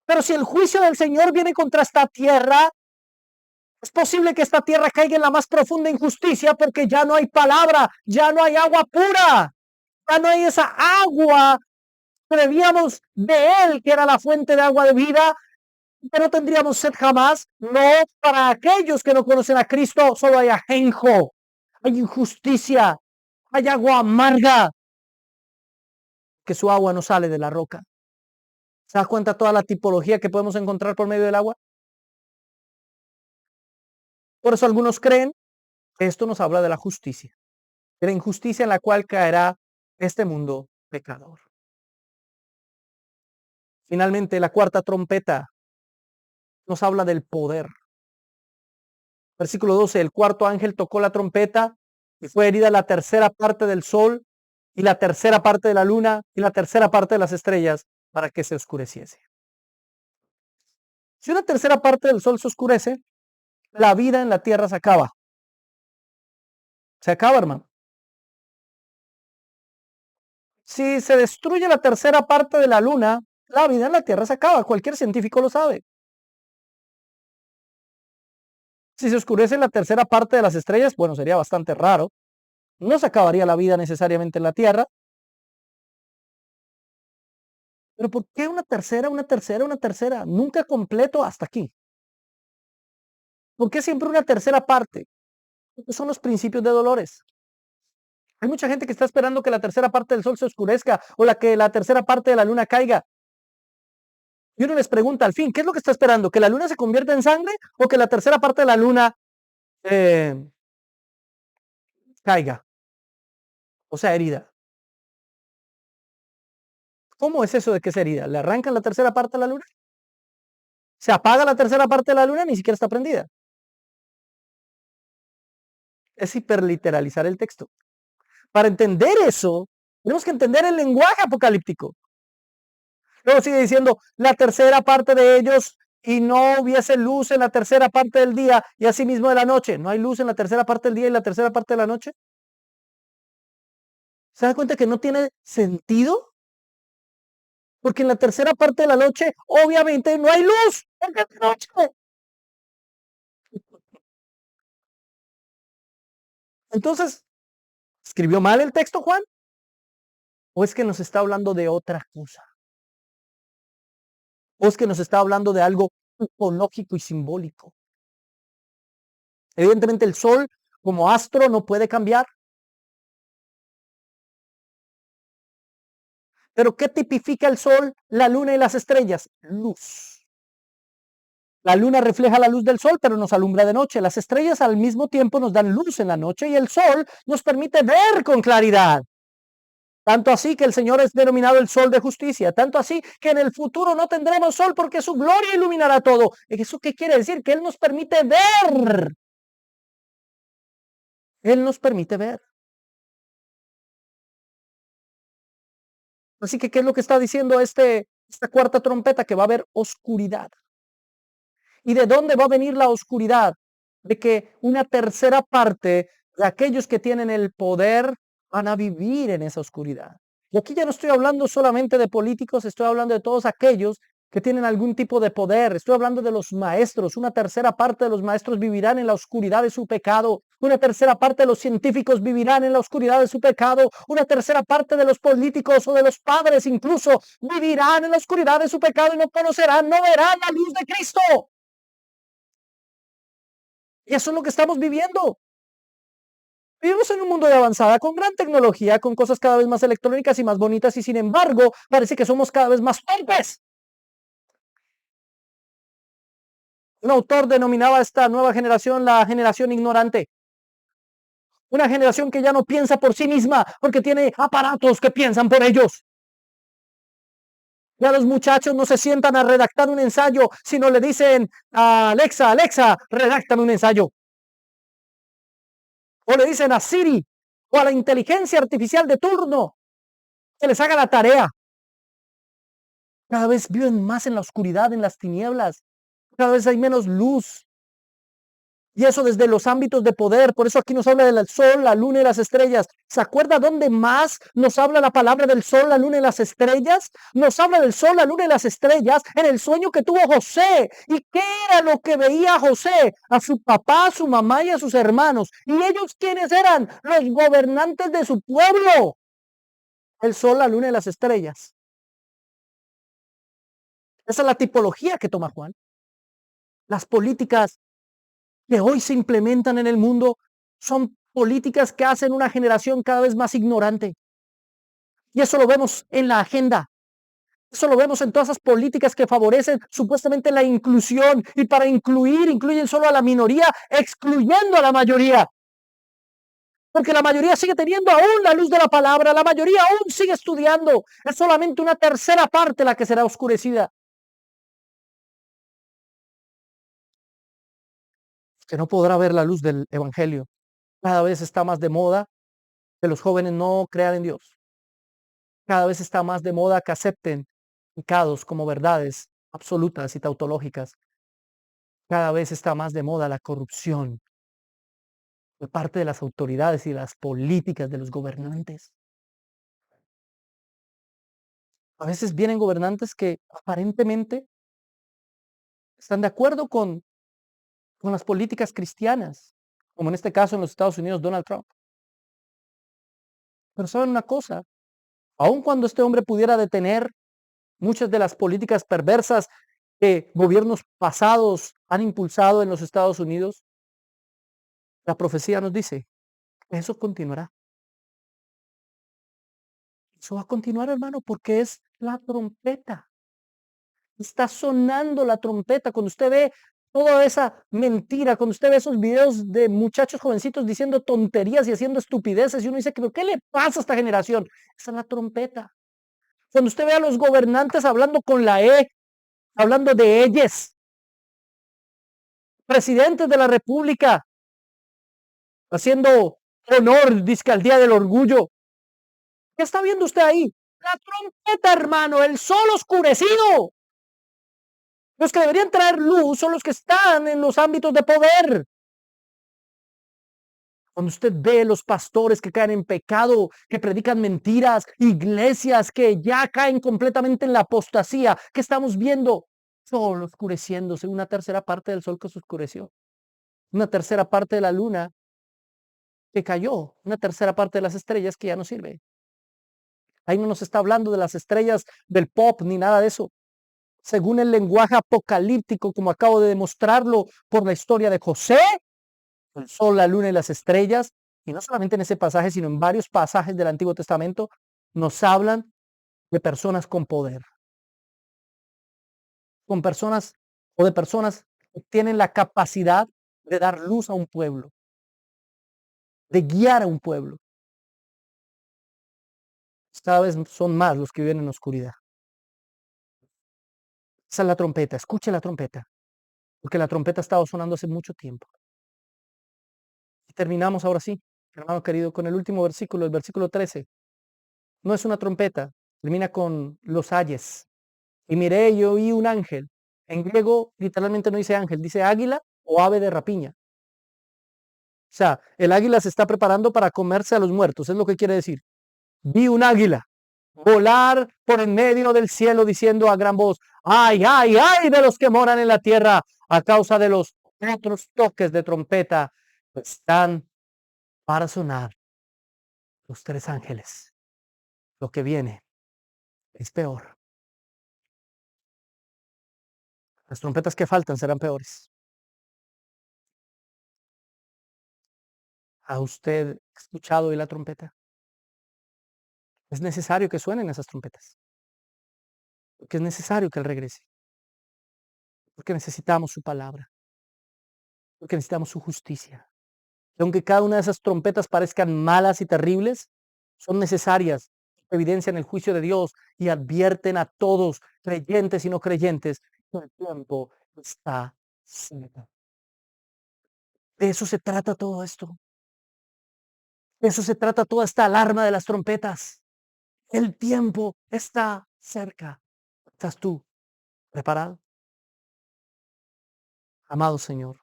Pero si el juicio del Señor viene contra esta tierra, es posible que esta tierra caiga en la más profunda injusticia porque ya no hay palabra, ya no hay agua pura, ya no hay esa agua que bebíamos de Él, que era la fuente de agua de vida, que no tendríamos sed jamás. No, para aquellos que no conocen a Cristo, solo hay ajenjo, hay injusticia, hay agua amarga, que su agua no sale de la roca. ¿Se da cuenta toda la tipología que podemos encontrar por medio del agua? Por eso algunos creen que esto nos habla de la justicia, de la injusticia en la cual caerá este mundo pecador. Finalmente, la cuarta trompeta nos habla del poder. Versículo 12, el cuarto ángel tocó la trompeta y fue herida la tercera parte del sol y la tercera parte de la luna y la tercera parte de las estrellas para que se oscureciese. Si una tercera parte del sol se oscurece, la vida en la tierra se acaba. Se acaba, hermano. Si se destruye la tercera parte de la luna, la vida en la tierra se acaba. Cualquier científico lo sabe. Si se oscurece la tercera parte de las estrellas, bueno, sería bastante raro. No se acabaría la vida necesariamente en la tierra. Pero ¿por qué una tercera, una tercera, una tercera? Nunca completo hasta aquí. ¿Por qué siempre una tercera parte? Porque son los principios de dolores. Hay mucha gente que está esperando que la tercera parte del sol se oscurezca o que la tercera parte de la luna caiga. Y uno les pregunta al fin, ¿qué es lo que está esperando? ¿Que la luna se convierta en sangre o que la tercera parte de la luna eh, caiga? O sea, herida. ¿Cómo es eso de que es herida? ¿Le arrancan la tercera parte de la luna? ¿Se apaga la tercera parte de la luna? Ni siquiera está prendida. Es hiperliteralizar el texto. Para entender eso, tenemos que entender el lenguaje apocalíptico. Luego sigue diciendo, la tercera parte de ellos y no hubiese luz en la tercera parte del día y asimismo de la noche. ¿No hay luz en la tercera parte del día y la tercera parte de la noche? ¿Se da cuenta que no tiene sentido? Porque en la tercera parte de la noche, obviamente, no hay luz. Porque es noche. Entonces, ¿escribió mal el texto, Juan? ¿O es que nos está hablando de otra cosa? ¿O es que nos está hablando de algo tipológico y simbólico? Evidentemente, el sol como astro no puede cambiar. Pero ¿qué tipifica el sol, la luna y las estrellas? Luz. La luna refleja la luz del sol, pero nos alumbra de noche. Las estrellas al mismo tiempo nos dan luz en la noche y el sol nos permite ver con claridad. Tanto así que el Señor es denominado el sol de justicia. Tanto así que en el futuro no tendremos sol porque su gloria iluminará todo. ¿Eso qué quiere decir? Que Él nos permite ver. Él nos permite ver. Así que, ¿qué es lo que está diciendo esta cuarta trompeta? Que va a haber oscuridad. ¿Y de dónde va a venir la oscuridad? De que una tercera parte de aquellos que tienen el poder van a vivir en esa oscuridad. Y aquí ya no estoy hablando solamente de políticos, estoy hablando de todos aquellos que tienen algún tipo de poder. Estoy hablando de los maestros. Una tercera parte de los maestros vivirán en la oscuridad de su pecado. Una tercera parte de los científicos vivirán en la oscuridad de su pecado. Una tercera parte de los políticos o de los padres incluso vivirán en la oscuridad de su pecado y no conocerán, no verán la luz de Cristo. Y eso es lo que estamos viviendo. Vivimos en un mundo de avanzada, con gran tecnología, con cosas cada vez más electrónicas y más bonitas, y sin embargo, parece que somos cada vez más torpes. Un autor denominaba a esta nueva generación la generación ignorante. Una generación que ya no piensa por sí misma, porque tiene aparatos que piensan por ellos. Ya los muchachos no se sientan a redactar un ensayo, sino le dicen a Alexa, Alexa, redáctame un ensayo. O le dicen a Siri o a la inteligencia artificial de turno que les haga la tarea. Cada vez viven más en la oscuridad, en las tinieblas. Cada vez hay menos luz. Y eso desde los ámbitos de poder. Por eso aquí nos habla del sol, la luna y las estrellas. ¿Se acuerda dónde más nos habla la palabra del sol, la luna y las estrellas? Nos habla del sol, la luna y las estrellas en el sueño que tuvo José. ¿Y qué era lo que veía José? A su papá, a su mamá y a sus hermanos. ¿Y ellos quiénes eran? Los gobernantes de su pueblo. El sol, la luna y las estrellas. Esa es la tipología que toma Juan. Las políticas que hoy se implementan en el mundo son políticas que hacen una generación cada vez más ignorante. Y eso lo vemos en la agenda. Eso lo vemos en todas esas políticas que favorecen supuestamente la inclusión. Y para incluir, incluyen solo a la minoría, excluyendo a la mayoría. Porque la mayoría sigue teniendo aún la luz de la palabra. La mayoría aún sigue estudiando. Es solamente una tercera parte la que será oscurecida. Que no podrá ver la luz del evangelio. Cada vez está más de moda que los jóvenes no crean en Dios. Cada vez está más de moda que acepten pecados como verdades absolutas y tautológicas. Cada vez está más de moda la corrupción de parte de las autoridades y las políticas de los gobernantes. A veces vienen gobernantes que aparentemente están de acuerdo con las políticas cristianas, como en este caso en los Estados Unidos, Donald Trump. Pero saben una cosa, aun cuando este hombre pudiera detener muchas de las políticas perversas que gobiernos pasados han impulsado en los Estados Unidos, la profecía nos dice que eso continuará. Eso va a continuar, hermano, porque es la trompeta. Está sonando la trompeta. Cuando usted ve toda esa mentira, cuando usted ve esos videos de muchachos jovencitos diciendo tonterías y haciendo estupideces, y uno dice, ¿pero qué le pasa a esta generación? Esa es la trompeta. Cuando usted ve a los gobernantes hablando con la E, hablando de ellos, presidentes de la República, haciendo honor, dizque al Día del Orgullo. ¿Qué está viendo usted ahí? La trompeta, hermano, el sol oscurecido. Los que deberían traer luz son los que están en los ámbitos de poder. Cuando usted ve los pastores que caen en pecado, que predican mentiras, iglesias que ya caen completamente en la apostasía, ¿qué estamos viendo? Sol oscureciéndose, una tercera parte del sol que se oscureció, una tercera parte de la luna que cayó, una tercera parte de las estrellas que ya no sirve. Ahí no nos está hablando de las estrellas del pop ni nada de eso. Según el lenguaje apocalíptico, como acabo de demostrarlo por la historia de José, el sol, la luna y las estrellas, y no solamente en ese pasaje, sino en varios pasajes del Antiguo Testamento, nos hablan de personas con poder, con personas o de personas que tienen la capacidad de dar luz a un pueblo, de guiar a un pueblo. Cada vez son más los que viven en oscuridad. Esa es la trompeta, escuche la trompeta, porque la trompeta ha estado sonando hace mucho tiempo. Y terminamos ahora sí, hermano querido, con el último versículo, el versículo 13. No es una trompeta, termina con los ayes. Y miré y oí un ángel. En griego literalmente no dice ángel, dice águila o ave de rapiña. O sea, el águila se está preparando para comerse a los muertos, es lo que quiere decir. Vi un águila volar por en medio del cielo diciendo a gran voz, ay, ay, ay de los que moran en la tierra a causa de los otros toques de trompeta, pues están para sonar los tres ángeles. Lo que viene es peor. Las trompetas que faltan serán peores. ¿Ha usted escuchado hoy la trompeta? Es necesario que suenen esas trompetas, porque es necesario que Él regrese, porque necesitamos su palabra, porque necesitamos su justicia. Y aunque cada una de esas trompetas parezcan malas y terribles, son necesarias, evidencian el juicio de Dios y advierten a todos, creyentes y no creyentes, que el tiempo está cerca. De eso se trata todo esto. De eso se trata toda esta alarma de las trompetas. El tiempo está cerca. ¿Estás tú preparado? Amado Señor,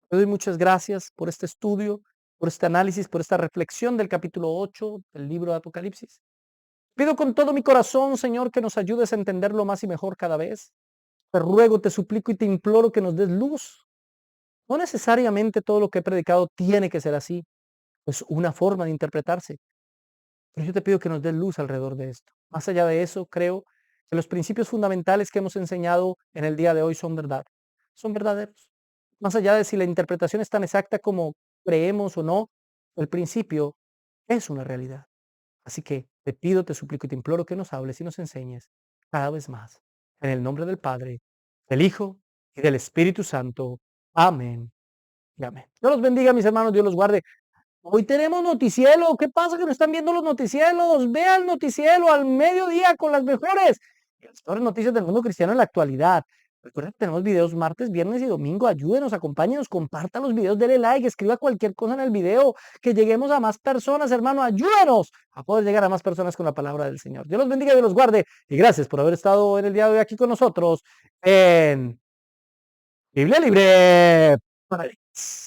te doy muchas gracias por este estudio, por este análisis, por esta reflexión del capítulo 8 del libro de Apocalipsis. Pido con todo mi corazón, Señor, que nos ayudes a entenderlo más y mejor cada vez. Te ruego, te suplico y te imploro que nos des luz. No necesariamente todo lo que he predicado tiene que ser así. Es una forma de interpretarse. Pero yo te pido que nos des luz alrededor de esto. Más allá de eso, creo que los principios fundamentales que hemos enseñado en el día de hoy son verdad. Son verdaderos. Más allá de si la interpretación es tan exacta como creemos o no, el principio es una realidad. Así que te pido, te suplico y te imploro que nos hables y nos enseñes cada vez más. En el nombre del Padre, del Hijo y del Espíritu Santo. Amén y amén. Dios los bendiga, mis hermanos. Dios los guarde. Hoy tenemos noticielo. ¿Qué pasa que no están viendo los noticielos? Vea el noticielo al mediodía con las mejores noticias del mundo cristiano en la actualidad. Recuerden que tenemos videos martes, viernes y domingo. Ayúdenos, acompáñenos, comparta los videos, dele like, escriba cualquier cosa en el video, que lleguemos a más personas, hermano. Ayúdenos a poder llegar a más personas con la palabra del Señor. Dios los bendiga, Dios los guarde. Y gracias por haber estado en el día de hoy aquí con nosotros en Biblia Libre para Lex.